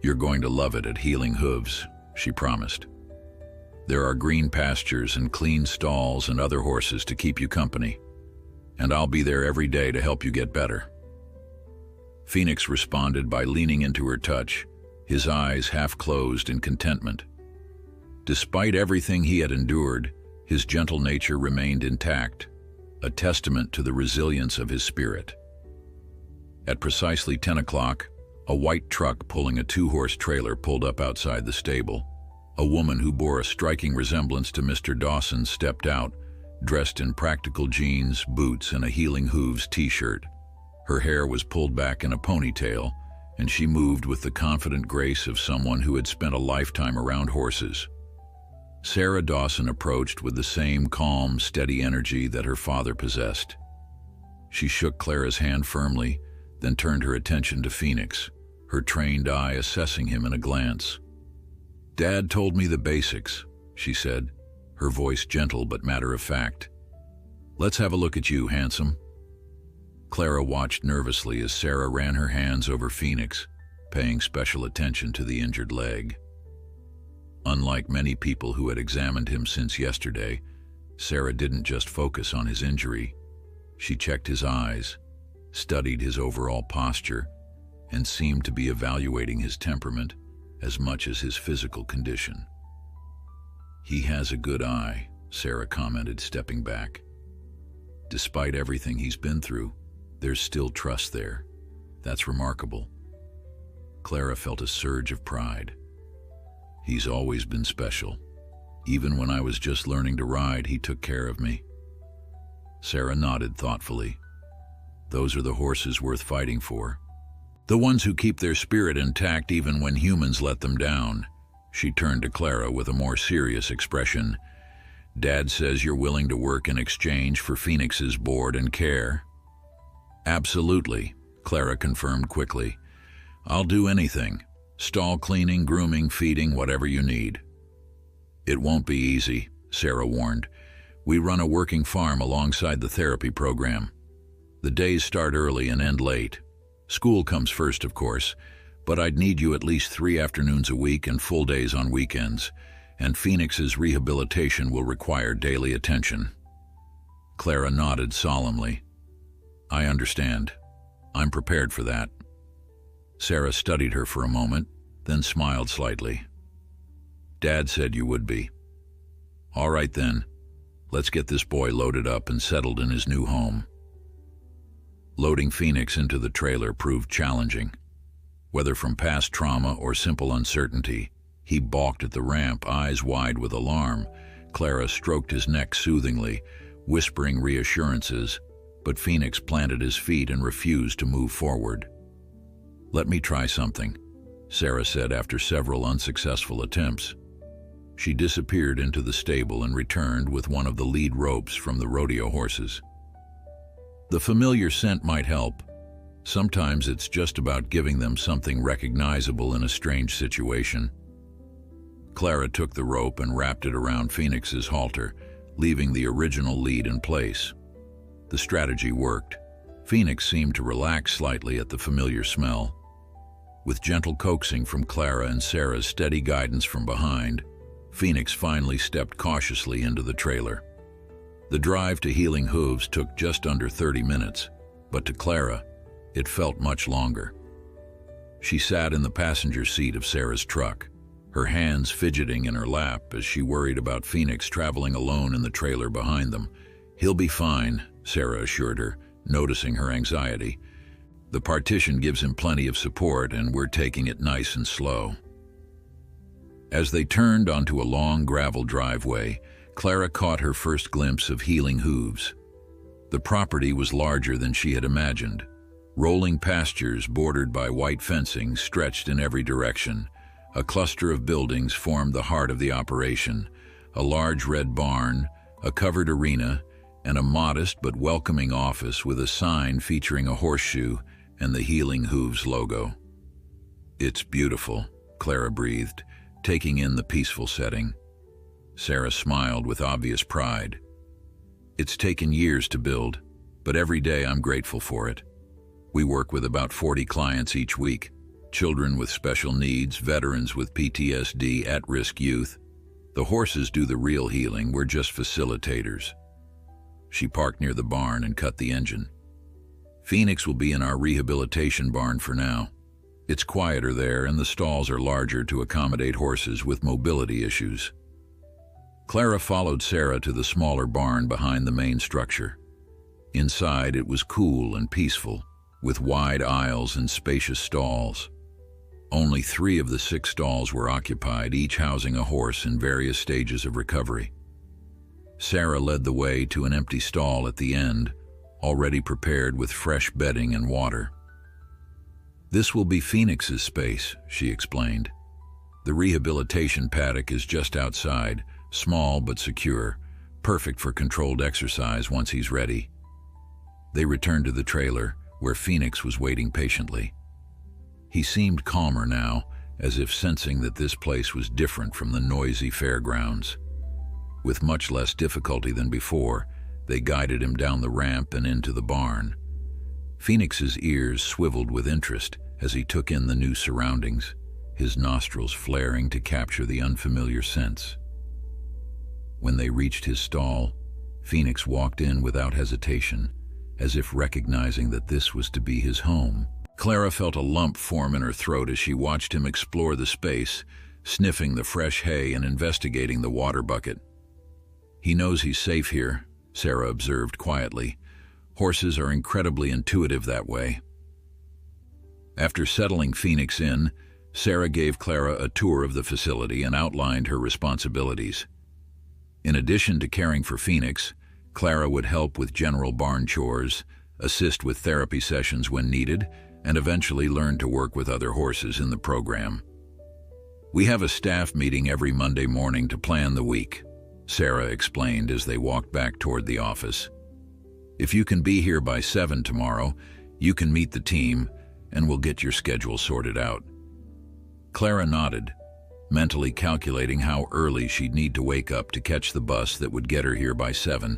"You're going to love it at Healing Hooves," she promised. "There are green pastures and clean stalls and other horses to keep you company, and I'll be there every day to help you get better." Phoenix responded by leaning into her touch, his eyes half closed in contentment. Despite everything he had endured, his gentle nature remained intact, a testament to the resilience of his spirit. At precisely 10 o'clock, a white truck pulling a 2-horse trailer pulled up outside the stable. A woman who bore a striking resemblance to Mr. Dawson stepped out, dressed in practical jeans, boots, and a Healing Hooves t-shirt. Her hair was pulled back in a ponytail, and she moved with the confident grace of someone who had spent a lifetime around horses. Sarah Dawson approached with the same calm, steady energy that her father possessed. She shook Clara's hand firmly, then turned her attention to Phoenix, her trained eye assessing him in a glance. "Dad told me the basics," she said, her voice gentle but matter-of-fact. "Let's have a look at you, handsome." Clara watched nervously as Sarah ran her hands over Phoenix, paying special attention to the injured leg. Unlike many people who had examined him since yesterday, Sarah didn't just focus on his injury. She checked his eyes, studied his overall posture, and seemed to be evaluating his temperament as much as his physical condition. "He has a good eye," Sarah commented, stepping back. "Despite everything he's been through, there's still trust there. That's remarkable." Clara felt a surge of pride. "He's always been special. Even when I was just learning to ride, he took care of me." Sarah nodded thoughtfully. "Those are the horses worth fighting for. The ones who keep their spirit intact even when humans let them down." She turned to Clara with a more serious expression. "Dad says you're willing to work in exchange for Phoenix's board and care." "Absolutely," Clara confirmed quickly. "I'll do anything. Stall cleaning, grooming, feeding, whatever you need." "It won't be easy," Sarah warned. "We run a working farm alongside the therapy program. The days start early and end late. School comes first, of course, but I'd need you at least 3 afternoons a week and full days on weekends, and Phoenix's rehabilitation will require daily attention." Clara nodded solemnly. "I understand. I'm prepared for that." Sarah studied her for a moment, then smiled slightly. "Dad said you would be. All right then, let's get this boy loaded up and settled in his new home." Loading Phoenix into the trailer proved challenging. Whether from past trauma or simple uncertainty, he balked at the ramp, eyes wide with alarm. Clara stroked his neck soothingly, whispering reassurances, but Phoenix planted his feet and refused to move forward. "Let me try something," Sarah said after several unsuccessful attempts. She disappeared into the stable and returned with one of the lead ropes from the rodeo horses. The familiar scent might help. Sometimes it's just about giving them something recognizable in a strange situation. Clara took the rope and wrapped it around Phoenix's halter, leaving the original lead in place. The strategy worked. Phoenix seemed to relax slightly at the familiar smell. With gentle coaxing from Clara and Sarah's steady guidance from behind, Phoenix finally stepped cautiously into the trailer. The drive to Healing Hooves took just under 30 minutes, but to Clara, it felt much longer. She sat in the passenger seat of Sarah's truck, her hands fidgeting in her lap as she worried about Phoenix traveling alone in the trailer behind them. "He'll be fine," Sarah assured her, noticing her anxiety. The partition gives him plenty of support, and we're taking it nice and slow. As they turned onto a long gravel driveway, Clara caught her first glimpse of Healing Hooves. The property was larger than she had imagined. Rolling pastures bordered by white fencing stretched in every direction. A cluster of buildings formed the heart of the operation: a large red barn, a covered arena, and a modest but welcoming office with a sign featuring a horseshoe and the Healing Hooves logo. "It's beautiful," Clara breathed, taking in the peaceful setting. Sarah smiled with obvious pride. "It's taken years to build, but every day I'm grateful for it. We work with about 40 clients each week: children with special needs, veterans with PTSD, at-risk youth. The horses do the real healing, we're just facilitators." She parked near the barn and cut the engine. "Phoenix will be in our rehabilitation barn for now. It's quieter there, and the stalls are larger to accommodate horses with mobility issues." Clara followed Sarah to the smaller barn behind the main structure. Inside, it was cool and peaceful, with wide aisles and spacious stalls. Only 3 of the 6 stalls were occupied, each housing a horse in various stages of recovery. Sarah led the way to an empty stall at the end, already prepared with fresh bedding and water. "This will be Phoenix's space," she explained. "The rehabilitation paddock is just outside, small but secure, perfect for controlled exercise once he's ready." They returned to the trailer, where Phoenix was waiting patiently. He seemed calmer now, as if sensing that this place was different from the noisy fairgrounds. With much less difficulty than before, they guided him down the ramp and into the barn. Phoenix's ears swiveled with interest as he took in the new surroundings, his nostrils flaring to capture the unfamiliar scents. When they reached his stall, Phoenix walked in without hesitation, as if recognizing that this was to be his home. Clara felt a lump form in her throat as she watched him explore the space, sniffing the fresh hay and investigating the water bucket. "He knows he's safe here," Sarah observed quietly. "Horses are incredibly intuitive that way." After settling Phoenix in, Sarah gave Clara a tour of the facility and outlined her responsibilities. In addition to caring for Phoenix, Clara would help with general barn chores, assist with therapy sessions when needed, and eventually learn to work with other horses in the program. "We have a staff meeting every Monday morning to plan the week," Sarah explained as they walked back toward the office. "If you can be here by 7 tomorrow, you can meet the team, and we'll get your schedule sorted out." Clara nodded, mentally calculating how early she'd need to wake up to catch the bus that would get her here by 7.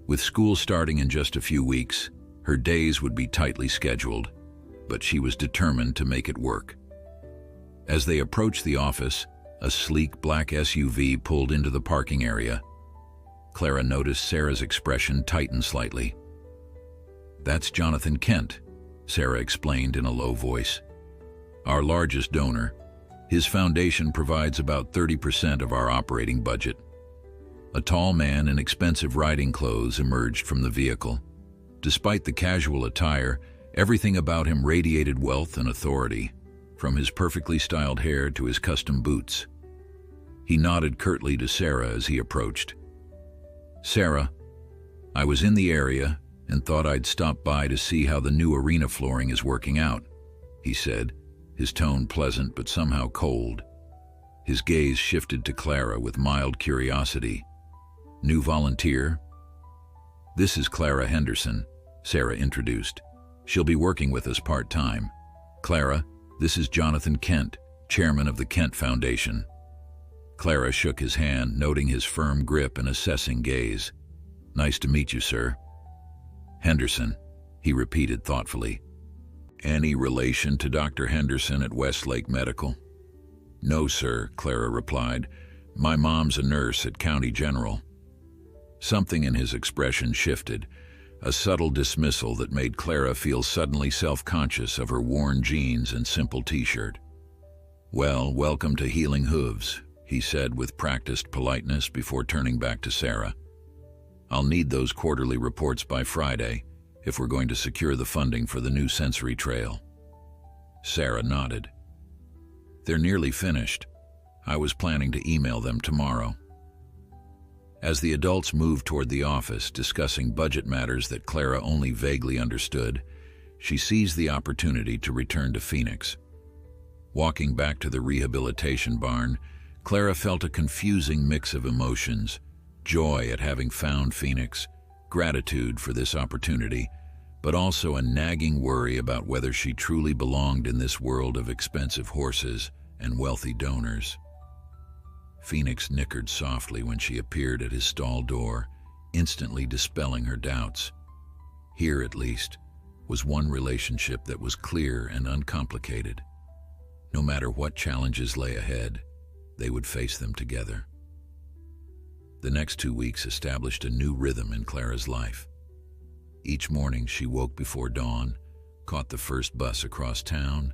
With school starting in just a few weeks, her days would be tightly scheduled, but she was determined to make it work. As they approached the office, a sleek black SUV pulled into the parking area. Clara noticed Sarah's expression tighten slightly. "That's Jonathan Kent," Sarah explained in a low voice. "Our largest donor. His foundation provides about 30% of our operating budget." A tall man in expensive riding clothes emerged from the vehicle. Despite the casual attire, everything about him radiated wealth and authority, from his perfectly styled hair to his custom boots. He nodded curtly to Sarah as he approached. "Sarah, I was in the area and thought I'd stop by to see how the new arena flooring is working out," he said, his tone pleasant but somehow cold. His gaze shifted to Clara with mild curiosity. "New volunteer?" "This is Clara Henderson," Sarah introduced. "She'll be working with us part-time. Clara, this is Jonathan Kent, chairman of the Kent Foundation." Clara shook his hand, noting his firm grip and assessing gaze. "Nice to meet you, sir." "Henderson," he repeated thoughtfully. "Any relation to Dr. Henderson at Westlake Medical?" "No, sir," Clara replied. "My mom's a nurse at County General." Something in his expression shifted, a subtle dismissal that made Clara feel suddenly self-conscious of her worn jeans and simple t-shirt. "Well, welcome to Healing Hooves," he said with practiced politeness before turning back to Sarah. "I'll need those quarterly reports by Friday. if we're going to secure the funding for the new sensory trail. Sarah nodded. They're nearly finished. I was planning to email them tomorrow. As the adults moved toward the office, discussing budget matters that Clara only vaguely understood, she seized the opportunity to return to Phoenix. Walking back to the rehabilitation barn, Clara felt a confusing mix of emotions: joy at having found Phoenix, gratitude for this opportunity, but also a nagging worry about whether she truly belonged in this world of expensive horses and wealthy donors. Phoenix nickered softly when she appeared at his stall door, instantly dispelling her doubts. Here, at least, was one relationship that was clear and uncomplicated. No matter what challenges lay ahead, they would face them together. The next 2 weeks established a new rhythm in Clara's life. Each morning she woke before dawn, caught the first bus across town,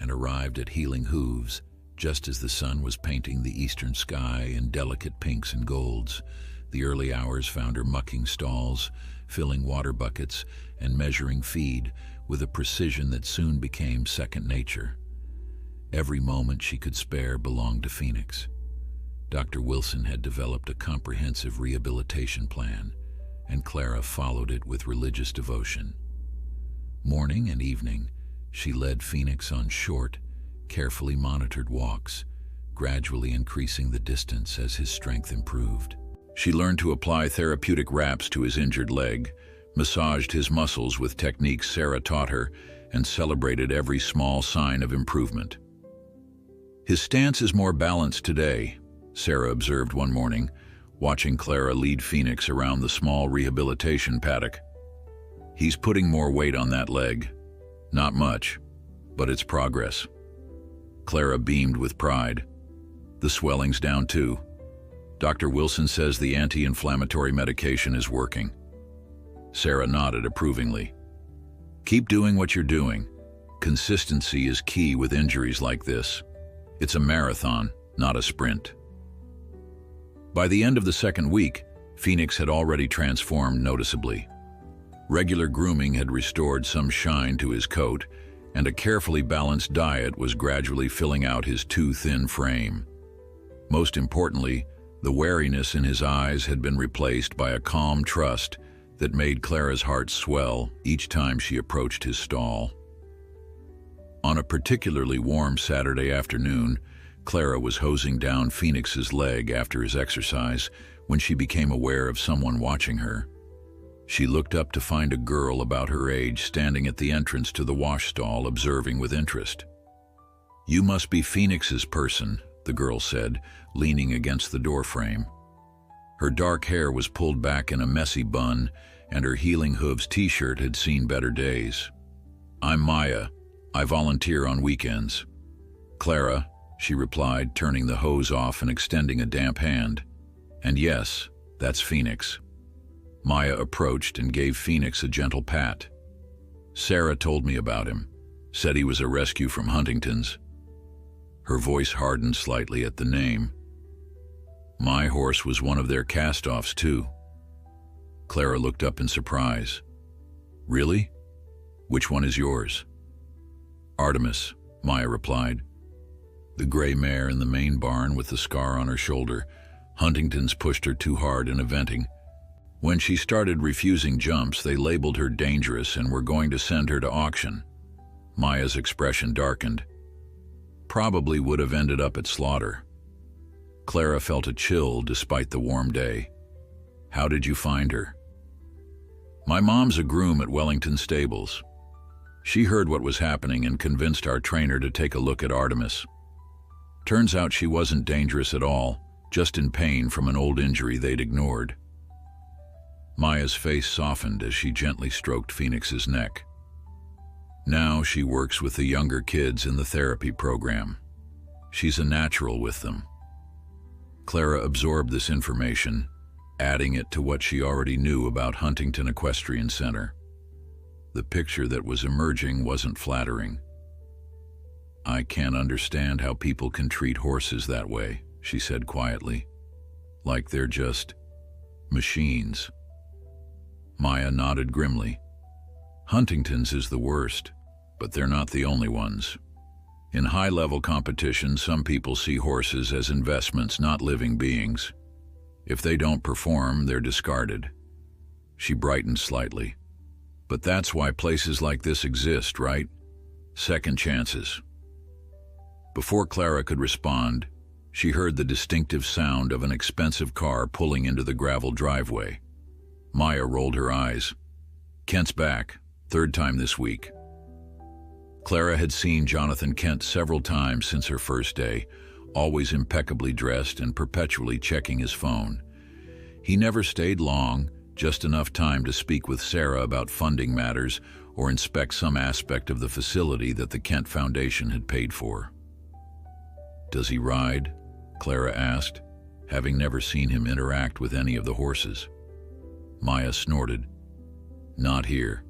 and arrived at Healing Hooves just as the sun was painting the eastern sky in delicate pinks and golds. The early hours found her mucking stalls, filling water buckets, and measuring feed with a precision that soon became second nature. Every moment she could spare belonged to Phoenix. Dr. Wilson had developed a comprehensive rehabilitation plan, and Clara followed it with religious devotion. Morning and evening, she led Phoenix on short, carefully monitored walks, gradually increasing the distance as his strength improved. She learned to apply therapeutic wraps to his injured leg, massaged his muscles with techniques Sarah taught her, and celebrated every small sign of improvement. His stance is more balanced today, Sarah observed one morning, watching Clara lead Phoenix around the small rehabilitation paddock. He's putting more weight on that leg. Not much, but it's progress. Clara beamed with pride. The swelling's down too. Dr. Wilson says the anti-inflammatory medication is working. Sarah nodded approvingly. Keep doing what you're doing. Consistency is key with injuries like this. It's a marathon, not a sprint. By the end of the second week, Phoenix had already transformed noticeably. Regular grooming had restored some shine to his coat, and a carefully balanced diet was gradually filling out his too thin frame. Most importantly, the wariness in his eyes had been replaced by a calm trust that made Clara's heart swell each time she approached his stall. On a particularly warm Saturday afternoon, Clara was hosing down Phoenix's leg after his exercise when she became aware of someone watching her. She looked up to find a girl about her age standing at the entrance to the wash stall, observing with interest. "You must be Phoenix's person," the girl said, leaning against the doorframe. Her dark hair was pulled back in a messy bun, and her Healing Hooves t-shirt had seen better days. "I'm Maya. I volunteer on weekends." "Clara," she replied, turning the hose off and extending a damp hand. "And yes, that's Phoenix." Maya approached and gave Phoenix a gentle pat. "Sarah told me about him, said he was a rescue from Huntington's." Her voice hardened slightly at the name. "My horse was one of their cast-offs too." Clara looked up in surprise. "Really? Which one is yours?" "Artemis," Maya replied. "The gray mare in the main barn with the scar on her shoulder. Huntington's pushed her too hard in eventing. When she started refusing jumps, they labeled her dangerous and were going to send her to auction." Maya's expression darkened. "Probably would have ended up at slaughter." Clara felt a chill despite the warm day. "How did you find her?" "My mom's a groom at Wellington Stables. She heard what was happening and convinced our trainer to take a look at Artemis. Turns out she wasn't dangerous at all, just in pain from an old injury they'd ignored." Maya's face softened as she gently stroked Phoenix's neck. "Now she works with the younger kids in the therapy program. She's a natural with them." Clara absorbed this information, adding it to what she already knew about Huntington Equestrian Center. The picture that was emerging wasn't flattering. "I can't understand how people can treat horses that way," she said quietly. "Like they're just machines." Maya nodded grimly. Huntington's is the worst, but they're not the only ones. In high-level competition, some people see horses as investments, not living beings. If they don't perform, they're discarded. She brightened slightly. But that's why places like this exist, right? Second chances. Before Clara could respond, she heard the distinctive sound of an expensive car pulling into the gravel driveway. Maya rolled her eyes. Kent's back, third time this week. Clara had seen Jonathan Kent several times since her first day, always impeccably dressed and perpetually checking his phone. He never stayed long, just enough time to speak with Sarah about funding matters or inspect some aspect of the facility that the Kent Foundation had paid for. "Does he ride?" Clara asked, having never seen him interact with any of the horses. Maya snorted. "Not here.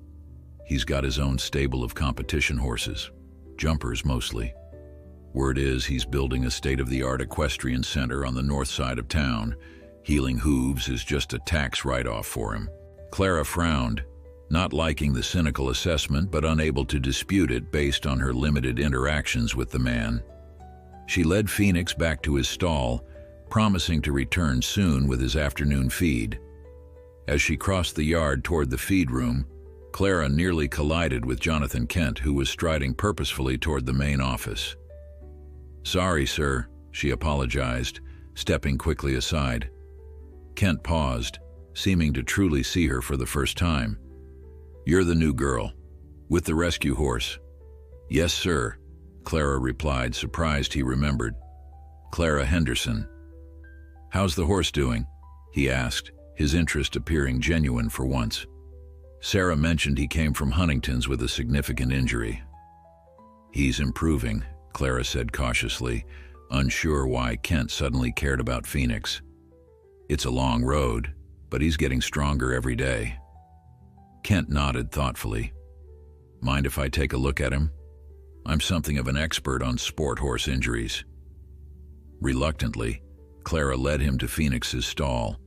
He's got his own stable of competition horses, jumpers mostly. Word is he's building a state-of-the-art equestrian center on the north side of town. Healing hooves is just a tax write-off for him." Clara frowned, not liking the cynical assessment but unable to dispute it based on her limited interactions with the man. She led Phoenix back to his stall, promising to return soon with his afternoon feed. As she crossed the yard toward the feed room, Clara nearly collided with Jonathan Kent, who was striding purposefully toward the main office. "Sorry, sir," she apologized, stepping quickly aside. Kent paused, seeming to truly see her for the first time. "You're the new girl, with the rescue horse?" "Yes, sir," Clara replied, surprised he remembered. "Clara Henderson." "How's the horse doing?" he asked, his interest appearing genuine for once. Sarah mentioned he came from Huntington's with a significant injury. "He's improving," Clara said cautiously, unsure why Kent suddenly cared about Phoenix. "It's a long road, but he's getting stronger every day." Kent nodded thoughtfully. "Mind if I take a look at him? I'm something of an expert on sport horse injuries." Reluctantly, Clara led him to Phoenix's stall.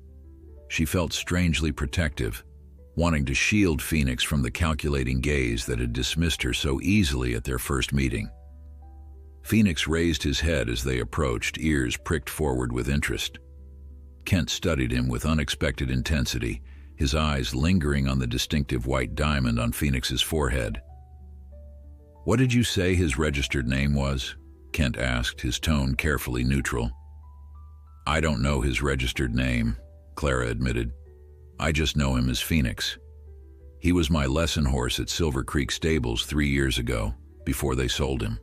She felt strangely protective, wanting to shield Phoenix from the calculating gaze that had dismissed her so easily at their first meeting. Phoenix raised his head as they approached, ears pricked forward with interest. Kent studied him with unexpected intensity, his eyes lingering on the distinctive white diamond on Phoenix's forehead. "What did you say his registered name was?" Kent asked, his tone carefully neutral. "I don't know his registered name," Clara admitted. "I just know him as Phoenix. He was my lesson horse at Silver Creek Stables 3 years ago, before they sold him."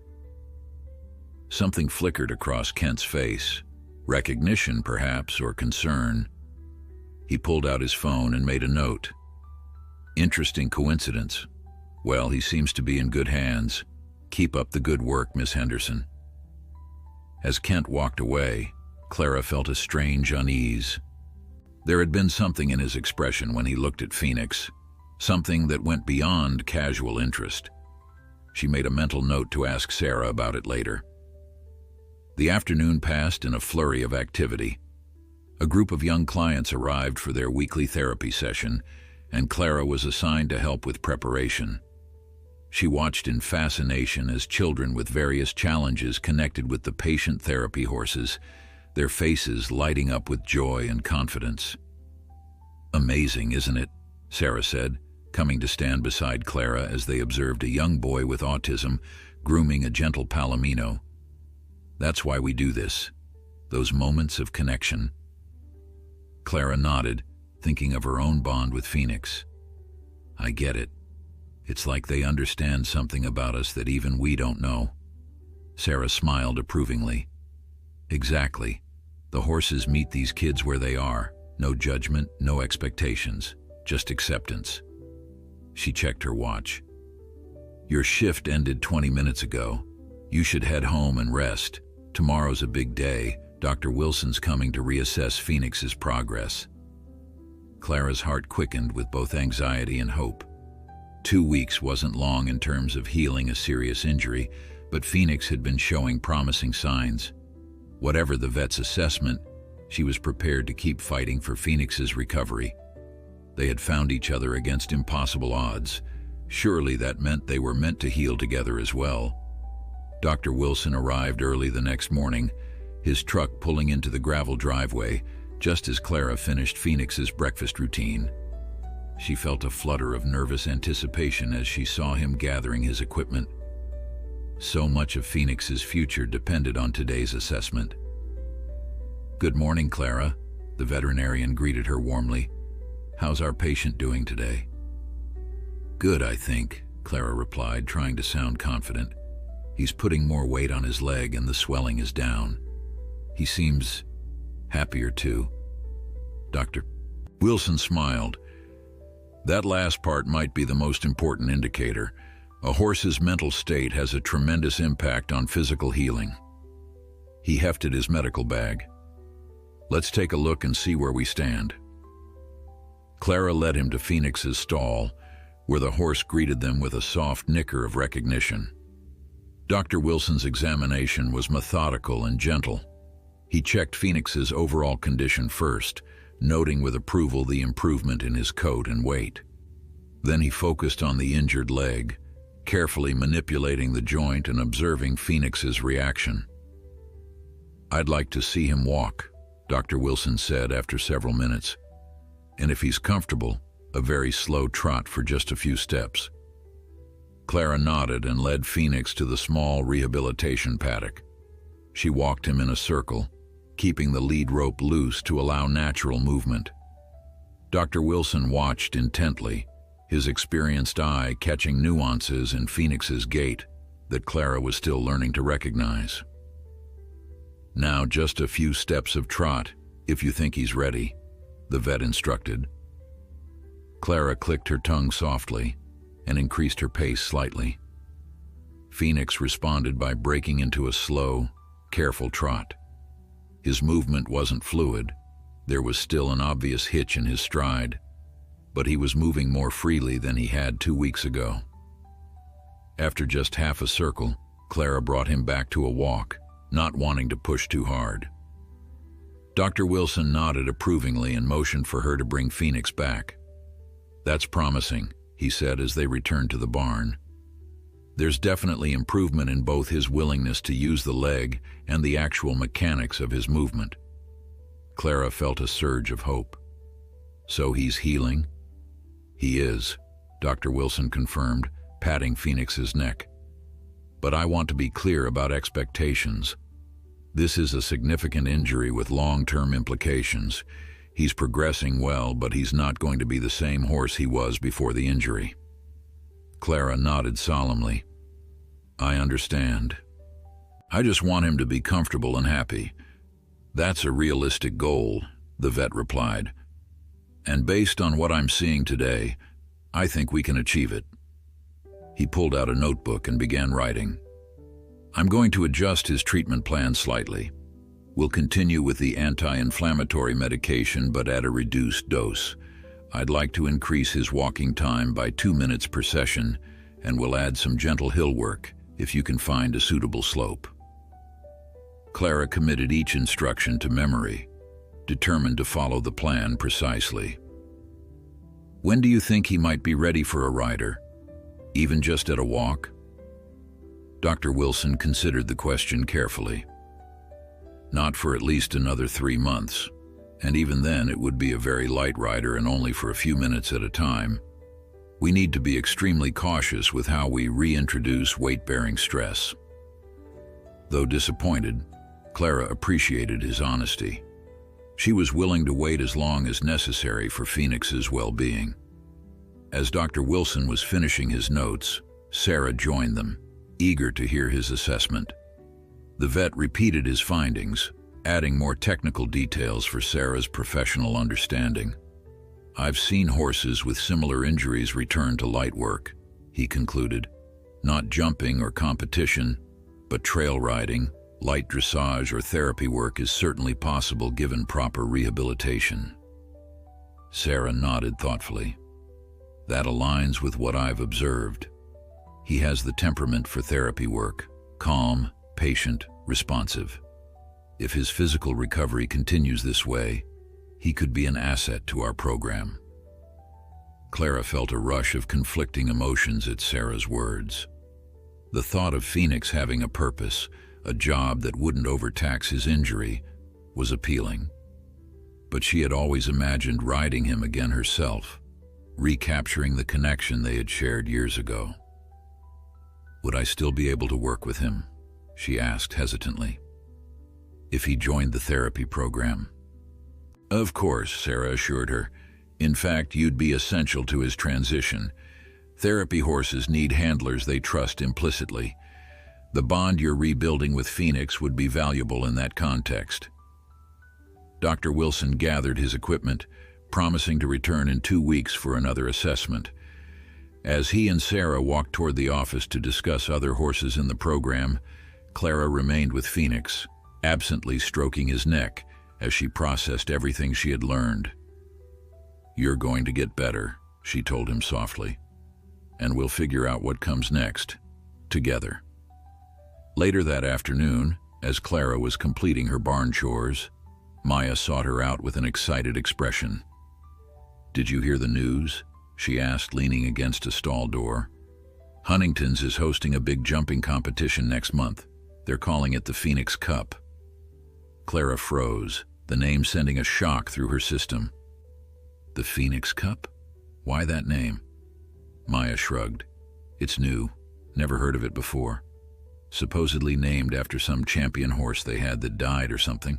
Something flickered across Kent's face. Recognition, perhaps, or concern. He pulled out his phone and made a note. "Interesting coincidence. Well, he seems to be in good hands. Keep up the good work, Miss Henderson." As Kent walked away, Clara felt a strange unease. There had been something in his expression when he looked at Phoenix, something that went beyond casual interest. She made a mental note to ask Sarah about it later. The afternoon passed in a flurry of activity. A group of young clients arrived for their weekly therapy session, and Clara was assigned to help with preparation. She watched in fascination as children with various challenges connected with the patient therapy horses, their faces lighting up with joy and confidence. "Amazing, isn't it?" Sarah said, coming to stand beside Clara as they observed a young boy with autism grooming a gentle palomino. "That's why we do this, those moments of connection." Clara nodded, thinking of her own bond with Phoenix. "I get it. It's like they understand something about us that even we don't know." Sarah smiled approvingly. "Exactly. The horses meet these kids where they are. No judgment, no expectations, just acceptance." She checked her watch. "Your shift ended 20 minutes ago. You should head home and rest. Tomorrow's a big day. Dr. Wilson's coming to reassess Phoenix's progress." Clara's heart quickened with both anxiety and hope. 2 weeks wasn't long in terms of healing a serious injury, but Phoenix had been showing promising signs. Whatever the vet's assessment, she was prepared to keep fighting for Phoenix's recovery. They had found each other against impossible odds. Surely that meant they were meant to heal together as well. Dr. Wilson arrived early the next morning, his truck pulling into the gravel driveway just as Clara finished Phoenix's breakfast routine. She felt a flutter of nervous anticipation as she saw him gathering his equipment. So much of Phoenix's future depended on today's assessment. "Good morning, Clara," the veterinarian greeted her warmly. "How's our patient doing today?" "Good, I think," Clara replied, trying to sound confident. "He's putting more weight on his leg and the swelling is down. He seems happier too." Dr. Wilson smiled. "That last part might be the most important indicator. A horse's mental state has a tremendous impact on physical healing." He hefted his medical bag. "Let's take a look and see where we stand." Clara led him to Phoenix's stall, where the horse greeted them with a soft nicker of recognition. Dr. Wilson's examination was methodical and gentle. He checked Phoenix's overall condition first, noting with approval the improvement in his coat and weight. Then he focused on the injured leg, carefully manipulating the joint and observing Phoenix's reaction. "I'd like to see him walk," Dr. Wilson said after several minutes. "And if he's comfortable, a very slow trot for just a few steps." Clara nodded and led Phoenix to the small rehabilitation paddock. She walked him in a circle, keeping the lead rope loose to allow natural movement. Dr. Wilson watched intently, his experienced eye catching nuances in Phoenix's gait that Clara was still learning to recognize. "Now just a few steps of trot, if you think he's ready," the vet instructed. Clara clicked her tongue softly and increased her pace slightly. Phoenix responded by breaking into a slow, careful trot. His movement wasn't fluid. There was still an obvious hitch in his stride, but he was moving more freely than he had 2 weeks ago. After just half a circle, Clara brought him back to a walk, not wanting to push too hard. Dr. Wilson nodded approvingly and motioned for her to bring Phoenix back. "That's promising," he said as they returned to the barn. "There's definitely improvement in both his willingness to use the leg and the actual mechanics of his movement." Clara felt a surge of hope. "So he's healing?" "He is," Dr. Wilson confirmed, patting Phoenix's neck. "But I want to be clear about expectations. This is a significant injury with long-term implications. He's progressing well, but he's not going to be the same horse he was before the injury." Clara nodded solemnly. "I understand. I just want him to be comfortable and happy. That's a realistic goal," the vet replied. "And based on what I'm seeing today, I think we can achieve it." He pulled out a notebook and began writing. "I'm going to adjust his treatment plan slightly. We'll continue with the anti-inflammatory medication, but at a reduced dose. I'd like to increase his walking time by 2 minutes per session, and we'll add some gentle hill work if you can find a suitable slope." Clara committed each instruction to memory, determined to follow the plan precisely. "When do you think he might be ready for a rider? Even just at a walk?" Dr. Wilson considered the question carefully. "Not for at least another 3 months. And even then it would be a very light rider and only for a few minutes at a time. We need to be extremely cautious with how we reintroduce weight-bearing stress." Though disappointed, Clara appreciated his honesty. She was willing to wait as long as necessary for Phoenix's well-being. As Dr. Wilson was finishing his notes, Sarah joined them, eager to hear his assessment. The vet repeated his findings, adding more technical details for Sarah's professional understanding. "I've seen horses with similar injuries return to light work," he concluded. "Not jumping or competition, but trail riding, light dressage or therapy work is certainly possible given proper rehabilitation." Sarah nodded thoughtfully. "That aligns with what I've observed. He has the temperament for therapy work, calm, patient, responsive. If his physical recovery continues this way, he could be an asset to our program." Clara felt a rush of conflicting emotions at Sarah's words. The thought of Phoenix having a purpose, a job that wouldn't overtax his injury, was appealing. But she had always imagined riding him again herself, recapturing the connection they had shared years ago. Would I still be able to work with him? She asked hesitantly. If he joined the therapy program. Of course, Sarah assured her. In fact, you'd be essential to his transition. Therapy horses need handlers they trust implicitly. The bond you're rebuilding with Phoenix would be valuable in that context. Dr. Wilson gathered his equipment, promising to return in 2 weeks for another assessment. As he and Sarah walked toward the office to discuss other horses in the program, Clara remained with Phoenix, absently stroking his neck as she processed everything she had learned. "You're going to get better," she told him softly, "and we'll figure out what comes next, together." Later that afternoon, as Clara was completing her barn chores, Maya sought her out with an excited expression. "Did you hear the news?" she asked, leaning against a stall door. "Huntington's is hosting a big jumping competition next month. They're calling it the Phoenix Cup." Clara froze, the name sending a shock through her system. The Phoenix Cup? Why that name? Maya shrugged. It's new. Never heard of it before. Supposedly named after some champion horse they had that died or something.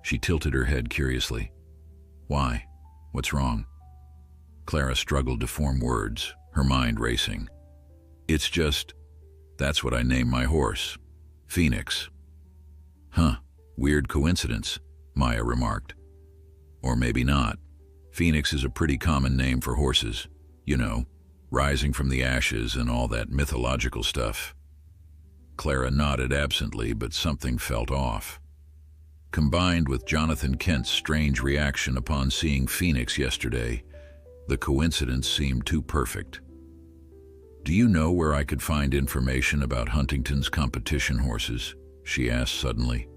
She tilted her head curiously. Why? What's wrong? Clara struggled to form words, her mind racing. It's just, that's what I named my horse. Phoenix. Huh, weird coincidence, Maya remarked. Or maybe not. Phoenix is a pretty common name for horses. You know, rising from the ashes and all that mythological stuff. Clara nodded absently, but something felt off. Combined with Jonathan Kent's strange reaction upon seeing Phoenix yesterday, the coincidence seemed too perfect. Do you know where I could find information about Huntington's competition horses? She asked suddenly.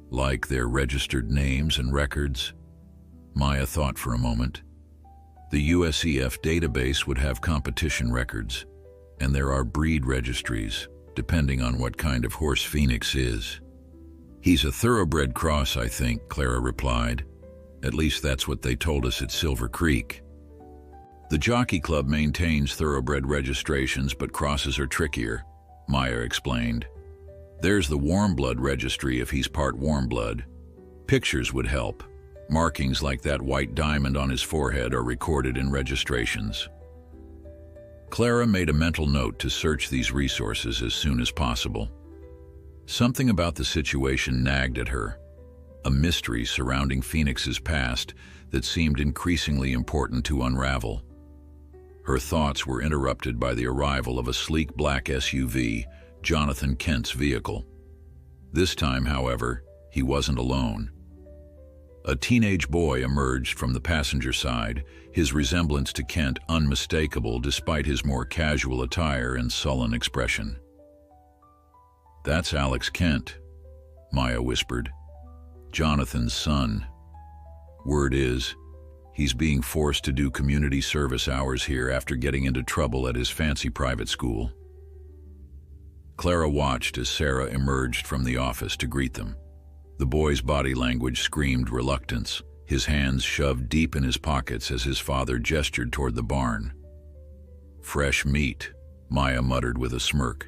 Like their registered names and records? Maya thought for a moment. The USEF database would have competition records, and there are breed registries, depending on what kind of horse Phoenix is. He's a thoroughbred cross, I think, Clara replied. At least that's what they told us at Silver Creek. The Jockey Club maintains thoroughbred registrations, but crosses are trickier, Maya explained. There's the warm blood registry if he's part warm blood. Pictures would help. Markings like that white diamond on his forehead are recorded in registrations. Clara made a mental note to search these resources as soon as possible. Something about the situation nagged at her, a mystery surrounding Phoenix's past that seemed increasingly important to unravel. Her thoughts were interrupted by the arrival of a sleek black SUV, Jonathan Kent's vehicle. This time, however, he wasn't alone. A teenage boy emerged from the passenger side, his resemblance to Kent unmistakable despite his more casual attire and sullen expression. That's Alex Kent, Maya whispered. Jonathan's son. Word is, he's being forced to do community service hours here after getting into trouble at his fancy private school. Clara watched as Sarah emerged from the office to greet them. The boy's body language screamed reluctance, his hands shoved deep in his pockets as his father gestured toward the barn. Fresh meat, Maya muttered with a smirk.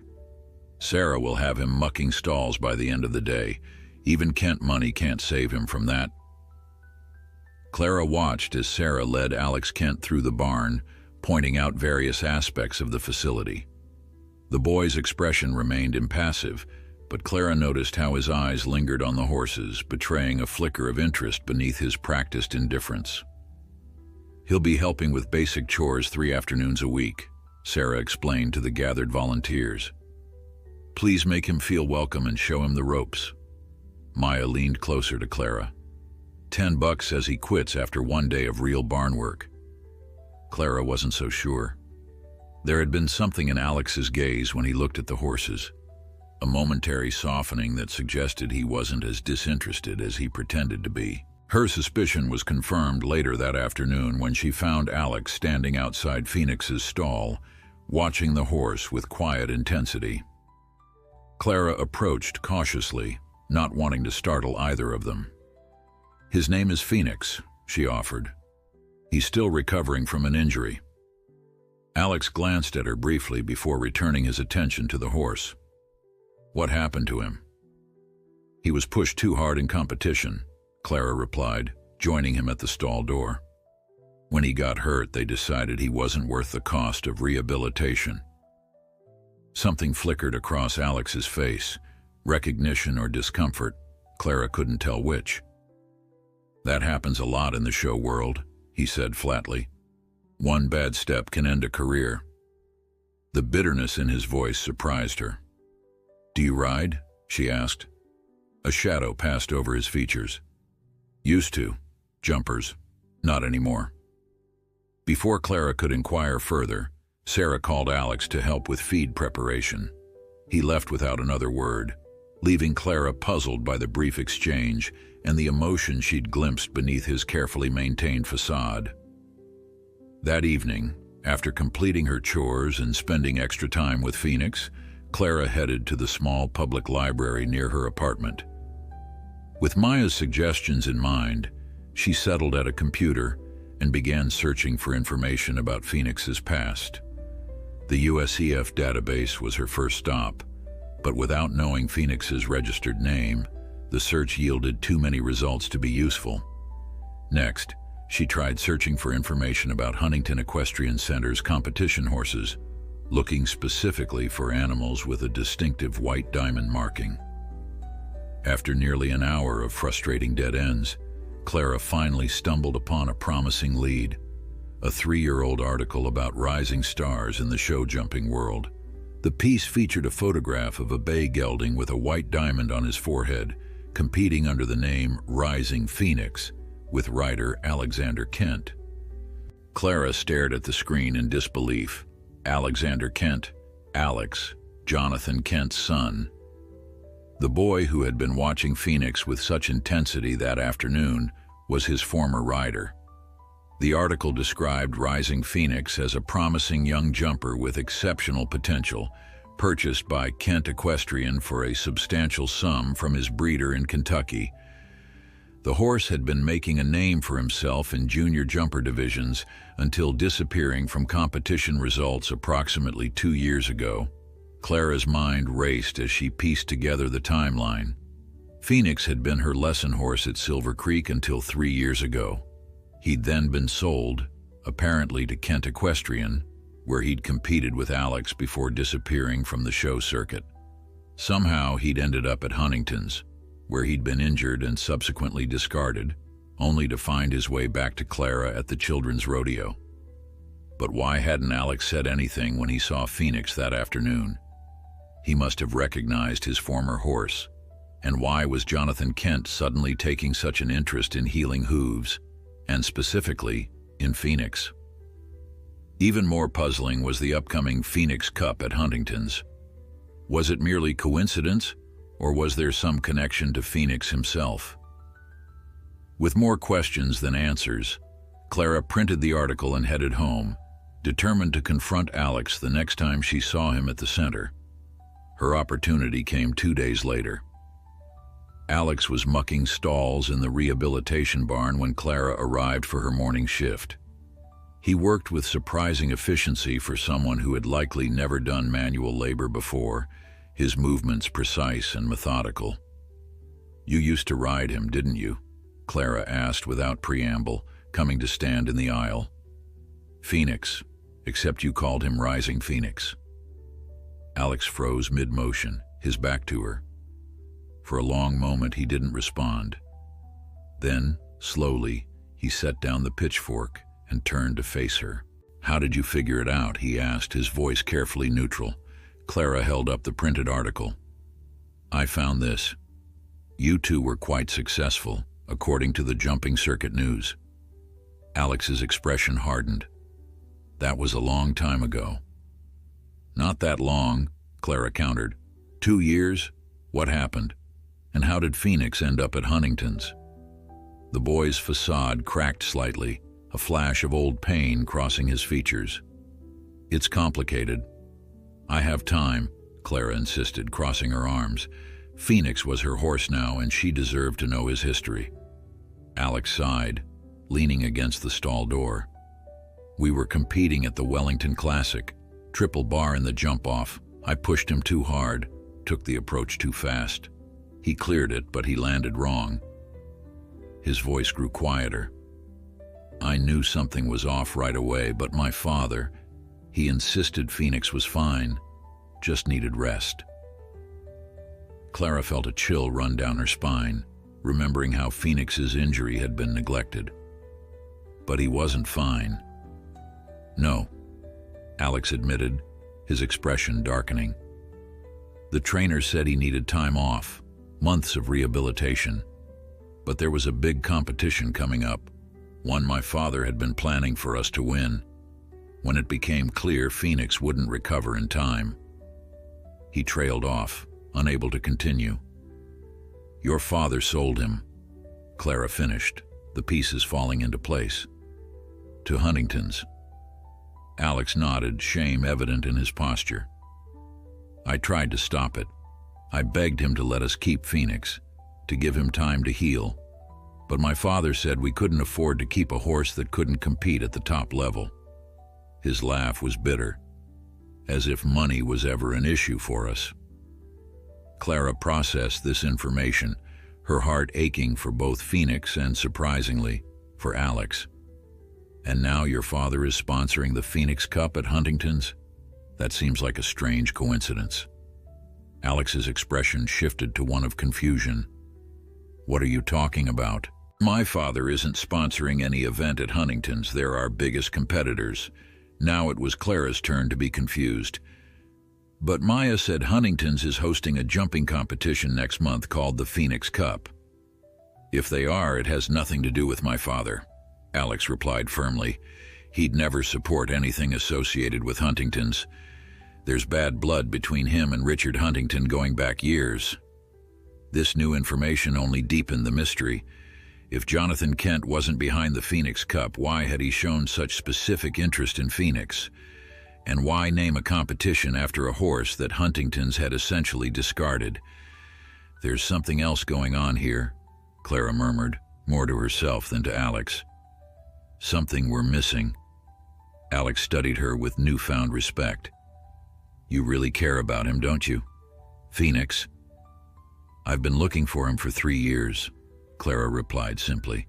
Sarah will have him mucking stalls by the end of the day. Even Kent money can't save him from that. Clara watched as Sarah led Alex Kent through the barn, pointing out various aspects of the facility. The boy's expression remained impassive, but Clara noticed how his eyes lingered on the horses, betraying a flicker of interest beneath his practiced indifference. He'll be helping with basic chores 3 afternoons a week, Sarah explained to the gathered volunteers. Please make him feel welcome and show him the ropes. Maya leaned closer to Clara. $10 says he quits after 1 day of real barn work. Clara wasn't so sure. There had been something in Alex's gaze when he looked at the horses, a momentary softening that suggested he wasn't as disinterested as he pretended to be. Her suspicion was confirmed later that afternoon when she found Alex standing outside Phoenix's stall, watching the horse with quiet intensity. Clara approached cautiously, not wanting to startle either of them. "His name is Phoenix," she offered. "He's still recovering from an injury." Alex glanced at her briefly before returning his attention to the horse. "What happened to him?" "He was pushed too hard in competition," Clara replied, joining him at the stall door. "When he got hurt, they decided he wasn't worth the cost of rehabilitation." Something flickered across Alex's face, recognition or discomfort. Clara couldn't tell which. "That happens a lot in the show world," he said flatly. "One bad step can end a career." The bitterness in his voice surprised her. "Do you ride?" she asked. A shadow passed over his features. "Used to. Jumpers. Not anymore." Before Clara could inquire further, Sarah called Alex to help with feed preparation. He left without another word, leaving Clara puzzled by the brief exchange and the emotion she'd glimpsed beneath his carefully maintained facade. That evening, after completing her chores and spending extra time with Phoenix, Clara headed to the small public library near her apartment. With Maya's suggestions in mind, she settled at a computer and began searching for information about Phoenix's past. The USEF database was her first stop, but without knowing Phoenix's registered name, the search yielded too many results to be useful. Next, she tried searching for information about Huntington Equestrian Center's competition horses, looking specifically for animals with a distinctive white diamond marking. After nearly an hour of frustrating dead ends, Clara finally stumbled upon a promising lead, a 3-year-old article about rising stars in the show jumping world. The piece featured a photograph of a bay gelding with a white diamond on his forehead, competing under the name Rising Phoenix, with rider Alexander Kent. Clara stared at the screen in disbelief. Alexander Kent, Alex, Jonathan Kent's son. The boy who had been watching Phoenix with such intensity that afternoon was his former rider. The article described Rising Phoenix as a promising young jumper with exceptional potential, purchased by Kent Equestrian for a substantial sum from his breeder in Kentucky. The horse had been making a name for himself in junior jumper divisions until disappearing from competition results approximately 2 years ago. Clara's mind raced as she pieced together the timeline. Phoenix had been her lesson horse at Silver Creek until 3 years ago. He'd then been sold, apparently to Kent Equestrian, where he'd competed with Alex before disappearing from the show circuit. Somehow he'd ended up at Huntington's, where he'd been injured and subsequently discarded, only to find his way back to Clara at the children's rodeo. But why hadn't Alex said anything when he saw Phoenix that afternoon? He must have recognized his former horse. And why was Jonathan Kent suddenly taking such an interest in healing hooves, and specifically in Phoenix? Even more puzzling was the upcoming Phoenix Cup at Huntington's. Was it merely coincidence, or was there some connection to Phoenix himself? With more questions than answers, Clara printed the article and headed home, determined to confront Alex the next time she saw him at the center. Her opportunity came 2 days later. Alex was mucking stalls in the rehabilitation barn when Clara arrived for her morning shift. He worked with surprising efficiency for someone who had likely never done manual labor before, his movements precise and methodical. "You used to ride him, didn't you?" Clara asked without preamble, coming to stand in the aisle. "Phoenix, except you called him Rising Phoenix." Alex froze mid-motion, his back to her. For a long moment he didn't respond. Then, slowly, he set down the pitchfork and turned to face her. "How did you figure it out?" he asked, his voice carefully neutral. Clara held up the printed article. "I found this. You two were quite successful, according to the Jumping Circuit News." Alex's expression hardened. "That was a long time ago." "Not that long," Clara countered. 2 years? What happened? And how did Phoenix end up at Huntington's?" The boy's facade cracked slightly, a flash of old pain crossing his features. "It's complicated." "I have time," Clara insisted, crossing her arms. Phoenix was her horse now, and she deserved to know his history. Alex sighed, leaning against the stall door. "We were competing at the Wellington Classic. Triple bar in the jump-off. I pushed him too hard, took the approach too fast. He cleared it, but he landed wrong." His voice grew quieter. "I knew something was off right away, but my father, he insisted Phoenix was fine, just needed rest." Clara felt a chill run down her spine, remembering how Phoenix's injury had been neglected. "But he wasn't fine." "No," Alex admitted, his expression darkening. "The trainer said he needed time off, months of rehabilitation. But there was a big competition coming up, one my father had been planning for us to win. When it became clear Phoenix wouldn't recover in time, he trailed off, unable to continue." "Your father sold him," Clara finished, the pieces falling into place. "To Huntington's." Alex nodded, shame evident in his posture. "I tried to stop it. I begged him to let us keep Phoenix, to give him time to heal. But my father said we couldn't afford to keep a horse that couldn't compete at the top level." His laugh was bitter, as if money was ever an issue for us. Clara processed this information, her heart aching for both Phoenix and, surprisingly, for Alex. "And now your father is sponsoring the Phoenix Cup at Huntington's? That seems like a strange coincidence." Alex's expression shifted to one of confusion. "What are you talking about?" "My father isn't sponsoring any event at Huntington's. They're our biggest competitors." Now it was Clara's turn to be confused. "But Maya said Huntington's is hosting a jumping competition next month called the Phoenix Cup." "If they are, it has nothing to do with my father," Alex replied firmly. "He'd never support anything associated with Huntington's. There's bad blood between him and Richard Huntington going back years." This new information only deepened the mystery. If Jonathan Kent wasn't behind the Phoenix Cup, why had he shown such specific interest in Phoenix? And why name a competition after a horse that Huntington's had essentially discarded? "There's something else going on here," Clara murmured, more to herself than to Alex. "Something we're missing." Alex studied her with newfound respect. "You really care about him, don't you? Phoenix?" "I've been looking for him for 3 years," Clara replied simply.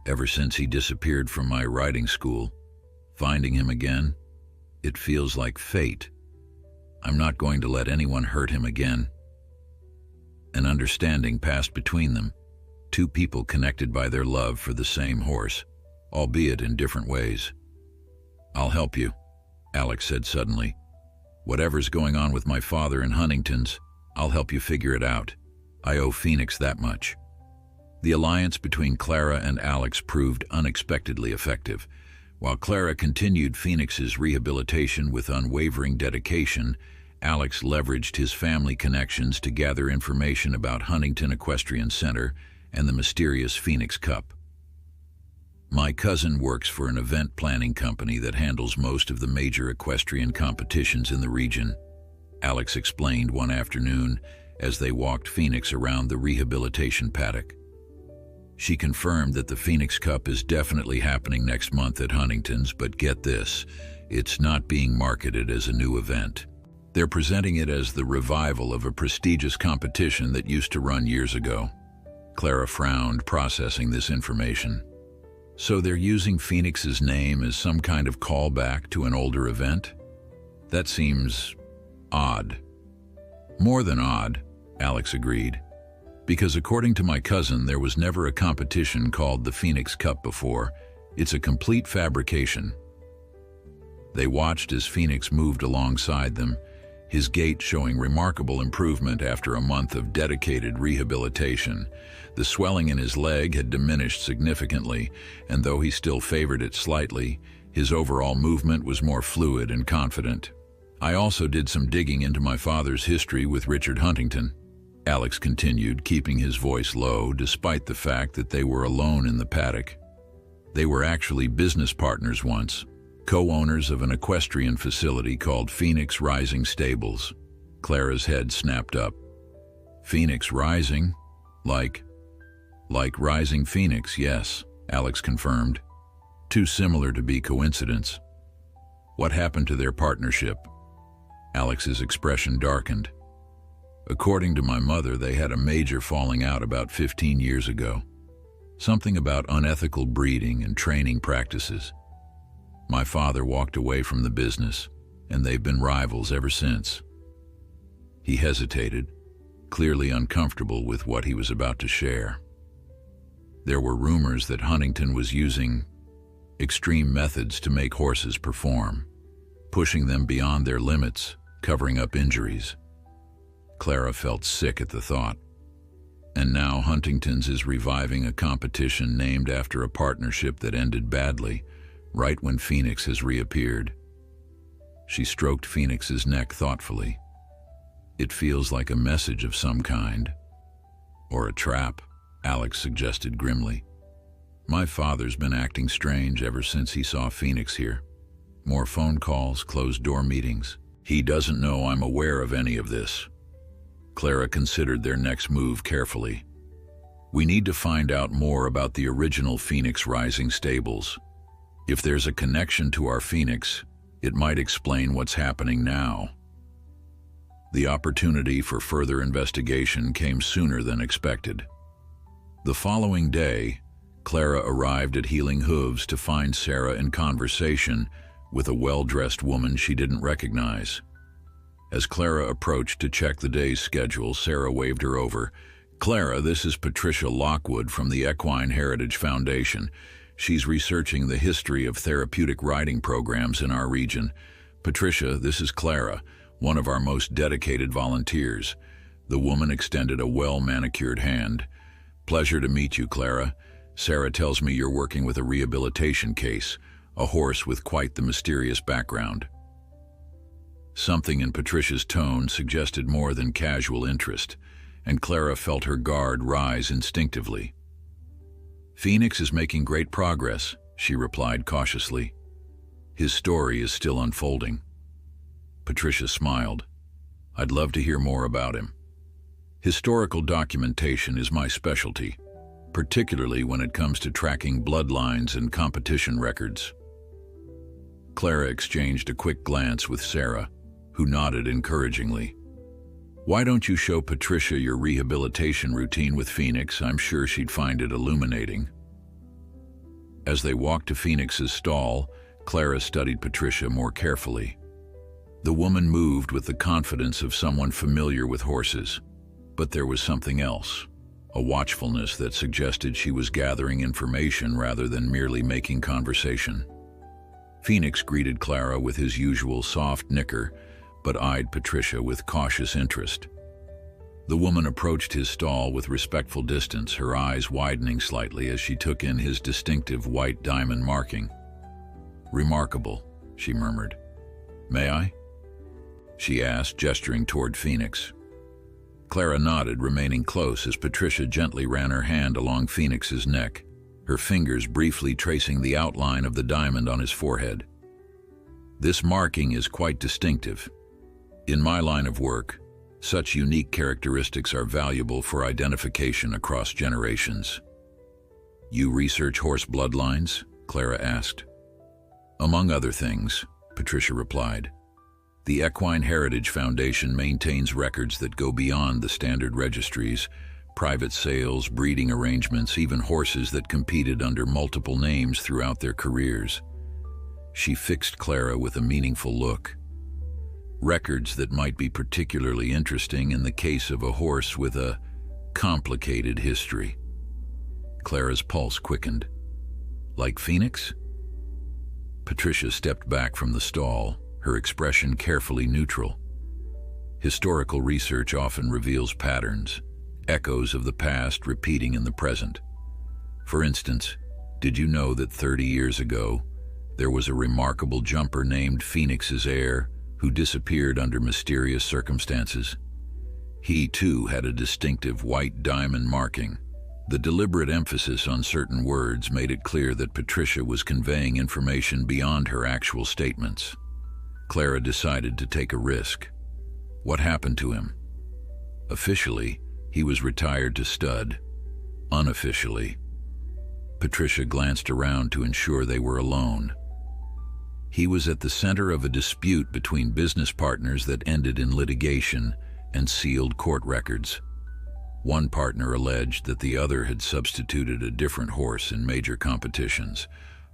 "Ever since he disappeared from my riding school. Finding him again, it feels like fate. I'm not going to let anyone hurt him again." An understanding passed between them, two people connected by their love for the same horse, albeit in different ways. "I'll help you," Alex said suddenly. "Whatever's going on with my father and Huntington's, I'll help you figure it out. I owe Phoenix that much." The alliance between Clara and Alex proved unexpectedly effective. While Clara continued Phoenix's rehabilitation with unwavering dedication, Alex leveraged his family connections to gather information about Huntington Equestrian Center and the mysterious Phoenix Cup. "My cousin works for an event planning company that handles most of the major equestrian competitions in the region," Alex explained one afternoon as they walked Phoenix around the rehabilitation paddock. She confirmed that the Phoenix Cup is definitely happening next month at Huntington's, but get this, it's not being marketed as a new event. They're presenting it as the revival of a prestigious competition that used to run years ago. Clara frowned, processing this information. "So they're using Phoenix's name as some kind of callback to an older event? That seems odd." "More than odd," Alex agreed. "Because according to my cousin, there was never a competition called the Phoenix Cup before. It's a complete fabrication." They watched as Phoenix moved alongside them, his gait showing remarkable improvement after a month of dedicated rehabilitation. The swelling in his leg had diminished significantly, and though he still favored it slightly, his overall movement was more fluid and confident. "I also did some digging into my father's history with Richard Huntington," Alex continued, keeping his voice low despite the fact that they were alone in the paddock. They were actually business partners once, co-owners of an equestrian facility called Phoenix Rising Stables. Clara's head snapped up. Phoenix Rising? Like Rising Phoenix, yes, Alex confirmed. Too similar to be coincidence. What happened to their partnership? Alex's expression darkened. According to my mother, they had a major falling out about 15 years ago. Something about unethical breeding and training practices. My father walked away from the business, and they've been rivals ever since. He hesitated, clearly uncomfortable with what he was about to share. There were rumors that Huntington was using extreme methods to make horses perform, pushing them beyond their limits, covering up injuries. Clara felt sick at the thought. And now Huntington's is reviving a competition named after a partnership that ended badly, right when Phoenix has reappeared. She stroked Phoenix's neck thoughtfully. It feels like a message of some kind. Or a trap, Alex suggested grimly. My father's been acting strange ever since he saw Phoenix here. More phone calls, closed-door meetings. He doesn't know I'm aware of any of this. Clara considered their next move carefully. We need to find out more about the original Phoenix Rising Stables. If there's a connection to our Phoenix, it might explain what's happening now. The opportunity for further investigation came sooner than expected. The following day, Clara arrived at Healing Hooves to find Sarah in conversation with a well-dressed woman she didn't recognize. As Clara approached to check the day's schedule, Sarah waved her over. Clara, this is Patricia Lockwood from the Equine Heritage Foundation. She's researching the history of therapeutic riding programs in our region. Patricia, this is Clara, one of our most dedicated volunteers. The woman extended a well-manicured hand. Pleasure to meet you, Clara. Sarah tells me you're working with a rehabilitation case, a horse with quite the mysterious background. Something in Patricia's tone suggested more than casual interest, and Clara felt her guard rise instinctively. Phoenix is making great progress, she replied cautiously. His story is still unfolding. Patricia smiled. I'd love to hear more about him. Historical documentation is my specialty, particularly when it comes to tracking bloodlines and competition records. Clara exchanged a quick glance with Sarah, who nodded encouragingly. Why don't you show Patricia your rehabilitation routine with Phoenix? I'm sure she'd find it illuminating. As they walked to Phoenix's stall, Clara studied Patricia more carefully. The woman moved with the confidence of someone familiar with horses, but there was something else, a watchfulness that suggested she was gathering information rather than merely making conversation. Phoenix greeted Clara with his usual soft nicker, but eyed Patricia with cautious interest. The woman approached his stall with respectful distance, her eyes widening slightly as she took in his distinctive white diamond marking. Remarkable, she murmured. May I? She asked, gesturing toward Phoenix. Clara nodded, remaining close as Patricia gently ran her hand along Phoenix's neck, her fingers briefly tracing the outline of the diamond on his forehead. This marking is quite distinctive. In my line of work, such unique characteristics are valuable for identification across generations. You research horse bloodlines? Clara asked. Among other things, Patricia replied. The Equine Heritage Foundation maintains records that go beyond the standard registries, private sales, breeding arrangements, even horses that competed under multiple names throughout their careers. She fixed Clara with a meaningful look. Records that might be particularly interesting in the case of a horse with a complicated history. Clara's pulse quickened. Like Phoenix? Patricia stepped back from the stall, her expression carefully neutral. Historical research often reveals patterns, echoes of the past repeating in the present. For instance, did you know that 30 years ago, there was a remarkable jumper named Phoenix's heir who disappeared under mysterious circumstances? He, too, had a distinctive white diamond marking. The deliberate emphasis on certain words made it clear that Patricia was conveying information beyond her actual statements. Clara decided to take a risk. What happened to him? Officially, he was retired to stud. Unofficially, Patricia glanced around to ensure they were alone. He was at the center of a dispute between business partners that ended in litigation and sealed court records. One partner alleged that the other had substituted a different horse in major competitions,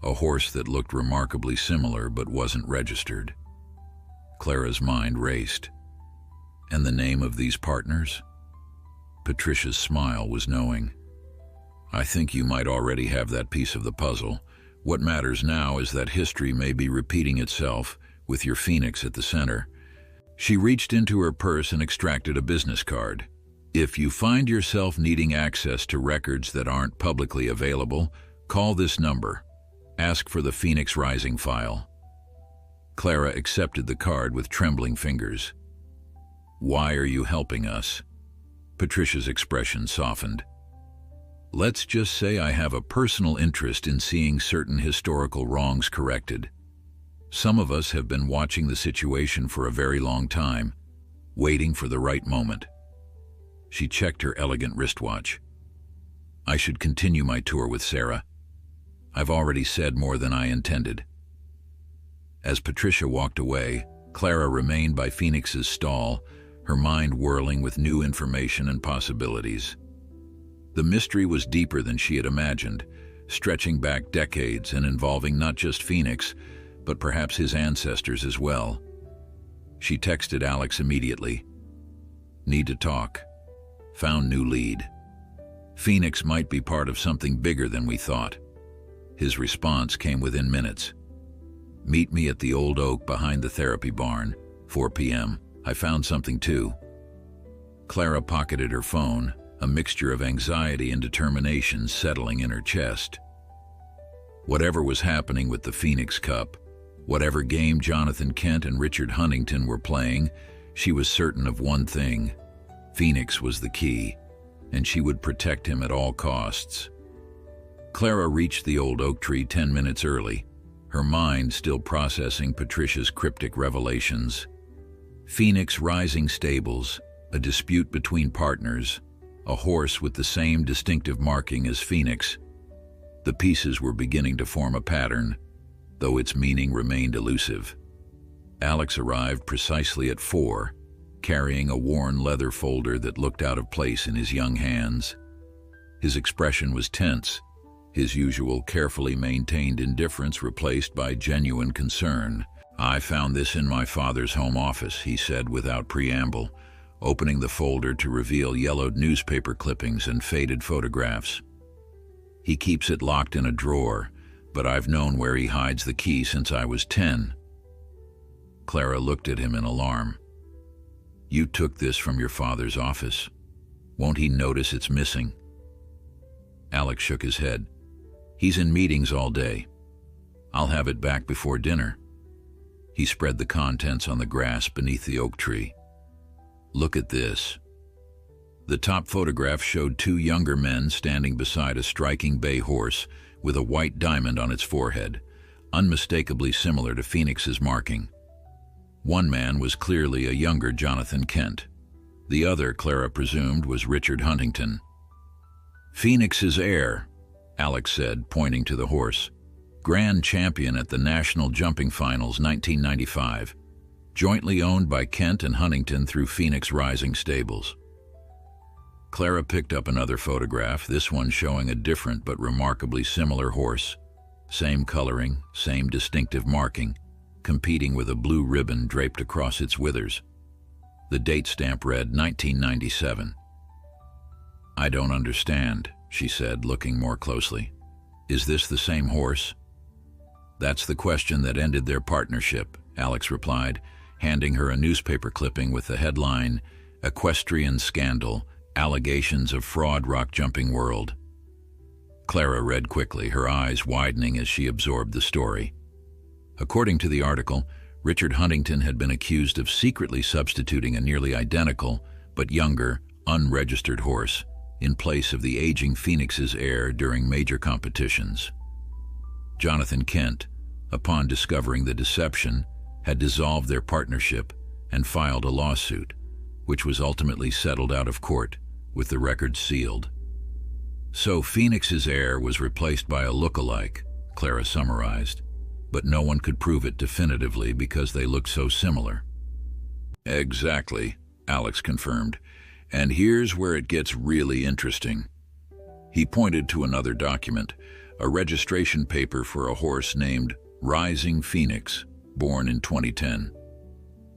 a horse that looked remarkably similar but wasn't registered. Clara's mind raced. And the name of these partners? Patricia's smile was knowing. I think you might already have that piece of the puzzle. What matters now is that history may be repeating itself, with your phoenix at the center. She reached into her purse and extracted a business card. If you find yourself needing access to records that aren't publicly available, call this number. Ask for the Phoenix Rising file. Clara accepted the card with trembling fingers. Why are you helping us? Patricia's expression softened. Let's just say I have a personal interest in seeing certain historical wrongs corrected. Some of us have been watching the situation for a very long time, waiting for the right moment. She checked her elegant wristwatch. I should continue my tour with Sarah. I've already said more than I intended. As Patricia walked away, Clara remained by Phoenix's stall, her mind whirling with new information and possibilities. The mystery was deeper than she had imagined, stretching back decades and involving not just Phoenix, but perhaps his ancestors as well. She texted Alex immediately. Need to talk. Found new lead. Phoenix might be part of something bigger than we thought. His response came within minutes. Meet me at the old oak behind the therapy barn, 4 p.m. I found something too. Clara pocketed her phone, a mixture of anxiety and determination settling in her chest. Whatever was happening with the Phoenix Cup, whatever game Jonathan Kent and Richard Huntington were playing, she was certain of one thing. Phoenix was the key, and she would protect him at all costs. Clara reached the old oak tree 10 minutes early, her mind still processing Patricia's cryptic revelations. Phoenix Rising stables, a dispute between partners, a horse with the same distinctive marking as Phoenix. The pieces were beginning to form a pattern, though its meaning remained elusive. Alex arrived precisely at 4, carrying a worn leather folder that looked out of place in his young hands. His expression was tense, his usual carefully maintained indifference replaced by genuine concern. I found this in my father's home office, he said without preamble, opening the folder to reveal yellowed newspaper clippings and faded photographs. He keeps it locked in a drawer, but I've known where he hides the key since I was 10. Clara looked at him in alarm. You took this from your father's office. Won't he notice it's missing? Alex shook his head. He's in meetings all day. I'll have it back before dinner. He spread the contents on the grass beneath the oak tree. Look at this. The top photograph showed 2 younger men standing beside a striking bay horse with a white diamond on its forehead, unmistakably similar to Phoenix's marking. One man was clearly a younger Jonathan Kent. The other, Clara presumed, was Richard Huntington. Phoenix's heir, Alex said, pointing to the horse. Grand champion at the National Jumping Finals 1995. Jointly owned by Kent and Huntington through Phoenix Rising stables. Clara picked up another photograph, this one showing a different but remarkably similar horse. Same coloring, same distinctive marking, competing with a blue ribbon draped across its withers. The date stamp read 1997. I don't understand, she said, looking more closely. Is this the same horse? That's the question that ended their partnership, Alex replied, handing her a newspaper clipping with the headline, Equestrian Scandal, Allegations of Fraud Rock Jumping World. Clara read quickly, her eyes widening as she absorbed the story. According to the article, Richard Huntington had been accused of secretly substituting a nearly identical, but younger, unregistered horse, in place of the aging Phoenix's heir during major competitions. Jonathan Kent, upon discovering the deception, had dissolved their partnership and filed a lawsuit, which was ultimately settled out of court, with the records sealed. So Phoenix's heir was replaced by a look-alike, Clara summarized, but no one could prove it definitively because they looked so similar. Exactly, Alex confirmed. And here's where it gets really interesting. He pointed to another document, a registration paper for a horse named Rising Phoenix, born in 2010.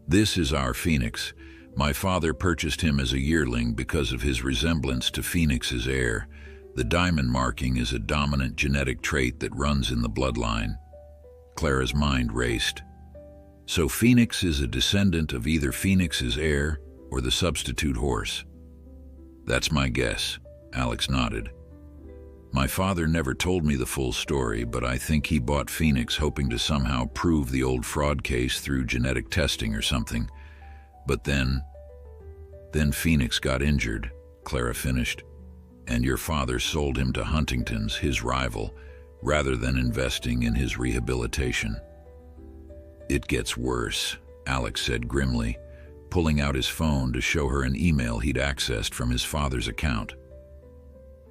This is our Phoenix. My father purchased him as a yearling because of his resemblance to Phoenix's heir. The diamond marking is a dominant genetic trait that runs in the bloodline. Clara's mind raced. So Phoenix is a descendant of either Phoenix's heir or the substitute horse. That's my guess, Alex nodded. My father never told me the full story, but I think he bought Phoenix hoping to somehow prove the old fraud case through genetic testing or something. But then Phoenix got injured, Clara finished, and your father sold him to Huntington's, his rival, rather than investing in his rehabilitation. It gets worse, Alex said grimly, pulling out his phone to show her an email he'd accessed from his father's account.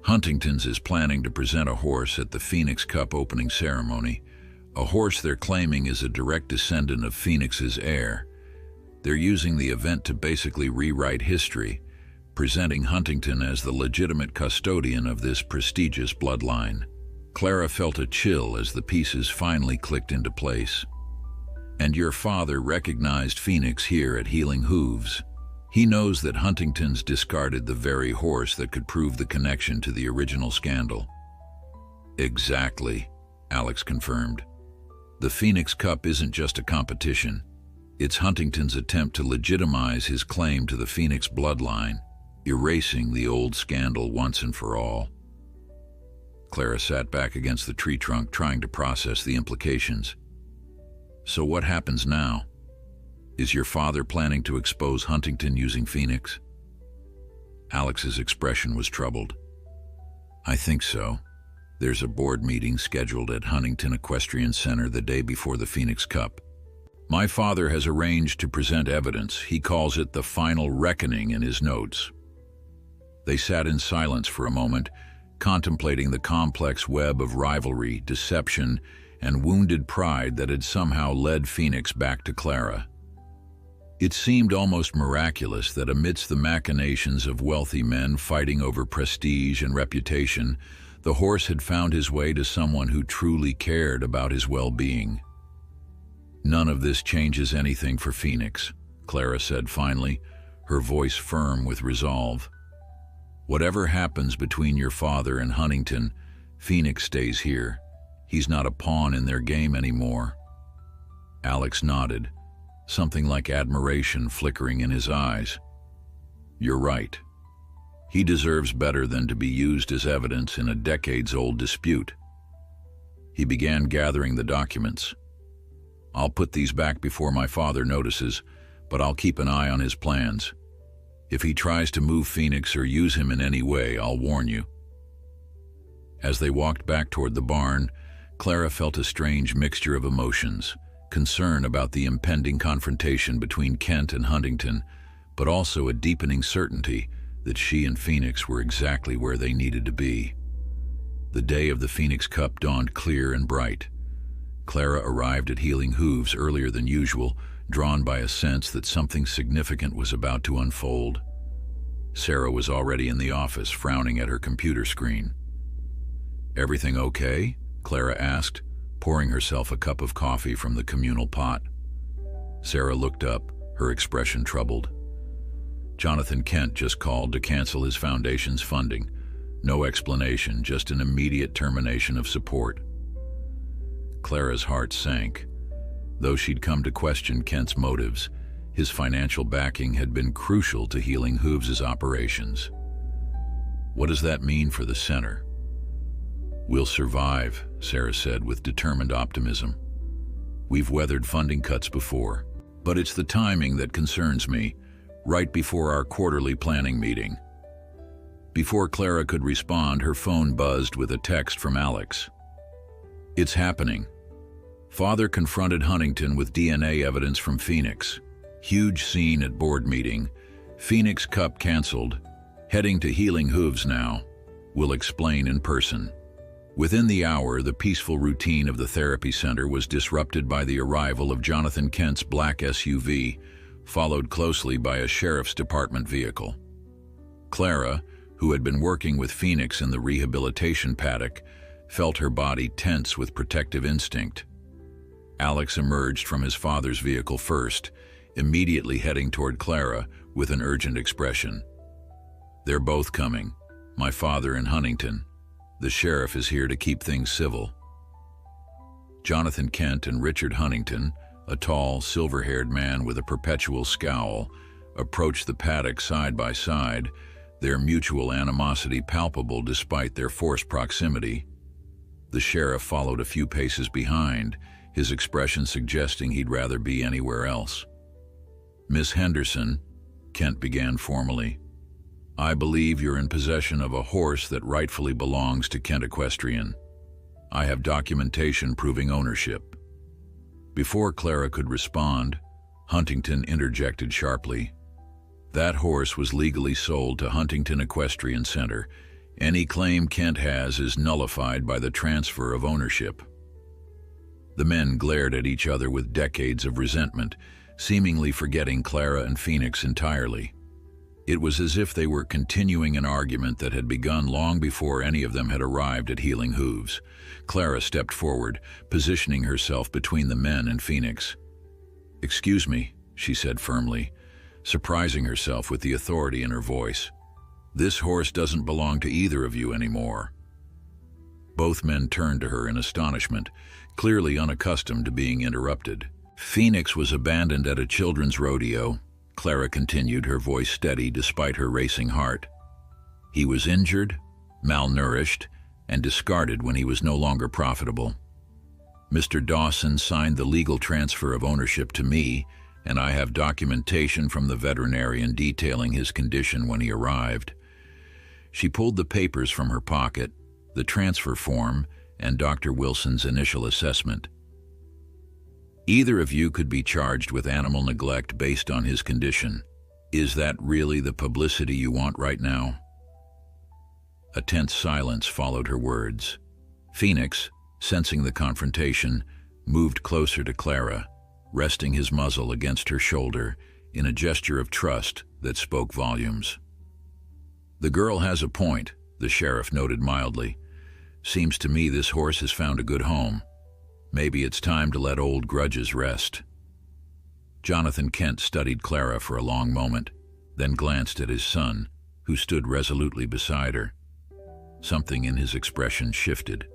Huntington's is planning to present a horse at the Phoenix Cup opening ceremony, a horse they're claiming is a direct descendant of Phoenix's heir. They're using the event to basically rewrite history, presenting Huntington as the legitimate custodian of this prestigious bloodline. Clara felt a chill as the pieces finally clicked into place. And your father recognized Phoenix here at Healing Hooves. He knows that Huntington's discarded the very horse that could prove the connection to the original scandal. Exactly, Alex confirmed. The Phoenix Cup isn't just a competition. It's Huntington's attempt to legitimize his claim to the Phoenix bloodline, erasing the old scandal once and for all. Clara sat back against the tree trunk, trying to process the implications. So what happens now? Is your father planning to expose Huntington using Phoenix? Alex's expression was troubled. I think so. There's a board meeting scheduled at Huntington Equestrian Center the day before the Phoenix Cup. My father has arranged to present evidence. He calls it the final reckoning in his notes. They sat in silence for a moment, contemplating the complex web of rivalry, deception, and wounded pride that had somehow led Phoenix back to Clara. It seemed almost miraculous that amidst the machinations of wealthy men fighting over prestige and reputation, the horse had found his way to someone who truly cared about his well-being. None of this changes anything for Phoenix, Clara said finally, her voice firm with resolve. Whatever happens between your father and Huntington, Phoenix stays here. He's not a pawn in their game anymore. Alex nodded, something like admiration flickering in his eyes. You're right. He deserves better than to be used as evidence in a decades-old dispute. He began gathering the documents. I'll put these back before my father notices, but I'll keep an eye on his plans. If he tries to move Phoenix or use him in any way, I'll warn you. As they walked back toward the barn, Clara felt a strange mixture of emotions, concern about the impending confrontation between Kent and Huntington, but also a deepening certainty that she and Phoenix were exactly where they needed to be. The day of the Phoenix Cup dawned clear and bright. Clara arrived at Healing Hooves earlier than usual, drawn by a sense that something significant was about to unfold. Sarah was already in the office, frowning at her computer screen. Everything okay? Clara asked, pouring herself a cup of coffee from the communal pot. Sarah looked up, her expression troubled. Jonathan Kent just called to cancel his foundation's funding. No explanation, just an immediate termination of support. Clara's heart sank. Though she'd come to question Kent's motives, his financial backing had been crucial to Healing Hooves' operations. What does that mean for the center? We'll survive, Sarah said with determined optimism. We've weathered funding cuts before, but it's the timing that concerns me. right before our quarterly planning meeting." Before Clara could respond, her phone buzzed with a text from Alex. "It's happening. Father confronted Huntington with DNA evidence from Phoenix. Huge scene at board meeting. Phoenix Cup canceled. Heading to Healing Hooves now. Will explain in person." Within the hour, the peaceful routine of the therapy center was disrupted by the arrival of Jonathan Kent's black SUV, followed closely by a sheriff's department vehicle. Clara, who had been working with Phoenix in the rehabilitation paddock, felt her body tense with protective instinct. Alex emerged from his father's vehicle first, immediately heading toward Clara with an urgent expression. "They're both coming, my father and Huntington. The sheriff is here to keep things civil." Jonathan Kent and Richard Huntington, a tall, silver-haired man with a perpetual scowl, approached the paddock side by side, their mutual animosity palpable despite their forced proximity. The sheriff followed a few paces behind, his expression suggesting he'd rather be anywhere else. "Miss Henderson," Kent began formally, "I believe you're in possession of a horse that rightfully belongs to Kent Equestrian. I have documentation proving ownership." Before Clara could respond, Huntington interjected sharply. "That horse was legally sold to Huntington Equestrian Center. Any claim Kent has is nullified by the transfer of ownership." The men glared at each other with decades of resentment, seemingly forgetting Clara and Phoenix entirely. It was as if they were continuing an argument that had begun long before any of them had arrived at Healing Hooves. Clara stepped forward, positioning herself between the men and Phoenix. "Excuse me," she said firmly, surprising herself with the authority in her voice. "This horse doesn't belong to either of you anymore." Both men turned to her in astonishment, clearly unaccustomed to being interrupted. "Phoenix was abandoned at a children's rodeo," Clara continued, her voice steady despite her racing heart. "He was injured, malnourished, and discarded when he was no longer profitable. Mr. Dawson signed the legal transfer of ownership to me, and I have documentation from the veterinarian detailing his condition when he arrived." She pulled the papers from her pocket, the transfer form, and Dr. Wilson's initial assessment. "Either of you could be charged with animal neglect based on his condition. Is that really the publicity you want right now?" A tense silence followed her words. Phoenix, sensing the confrontation, moved closer to Clara, resting his muzzle against her shoulder in a gesture of trust that spoke volumes. "The girl has a point," the sheriff noted mildly. "Seems to me this horse has found a good home. Maybe it's time to let old grudges rest." Jonathan Kent studied Clara for a long moment, then glanced at his son, who stood resolutely beside her. Something in his expression shifted.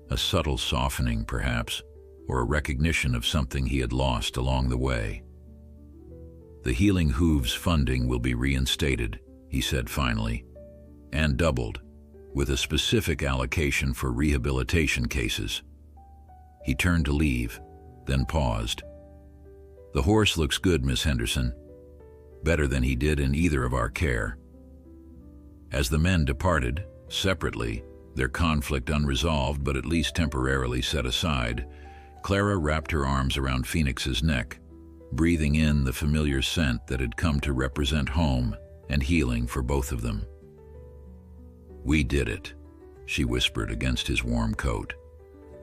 A subtle softening, perhaps, or a recognition of something he had lost along the way. "The Healing Hooves funding will be reinstated," he said finally, "and doubled, with a specific allocation for rehabilitation cases." He turned to leave, then paused. "The horse looks good, Miss Henderson. Better than he did in either of our care." As the men departed, separately, their conflict unresolved but at least temporarily set aside, Clara wrapped her arms around Phoenix's neck, breathing in the familiar scent that had come to represent home and healing for both of them. "We did it," she whispered against his warm coat.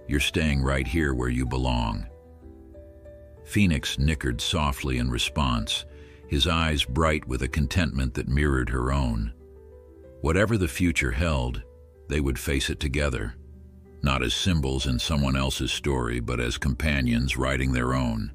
"You're staying right here where you belong." Phoenix nickered softly in response, his eyes bright with a contentment that mirrored her own. Whatever the future held, they would face it together, not as symbols in someone else's story, but as companions writing their own.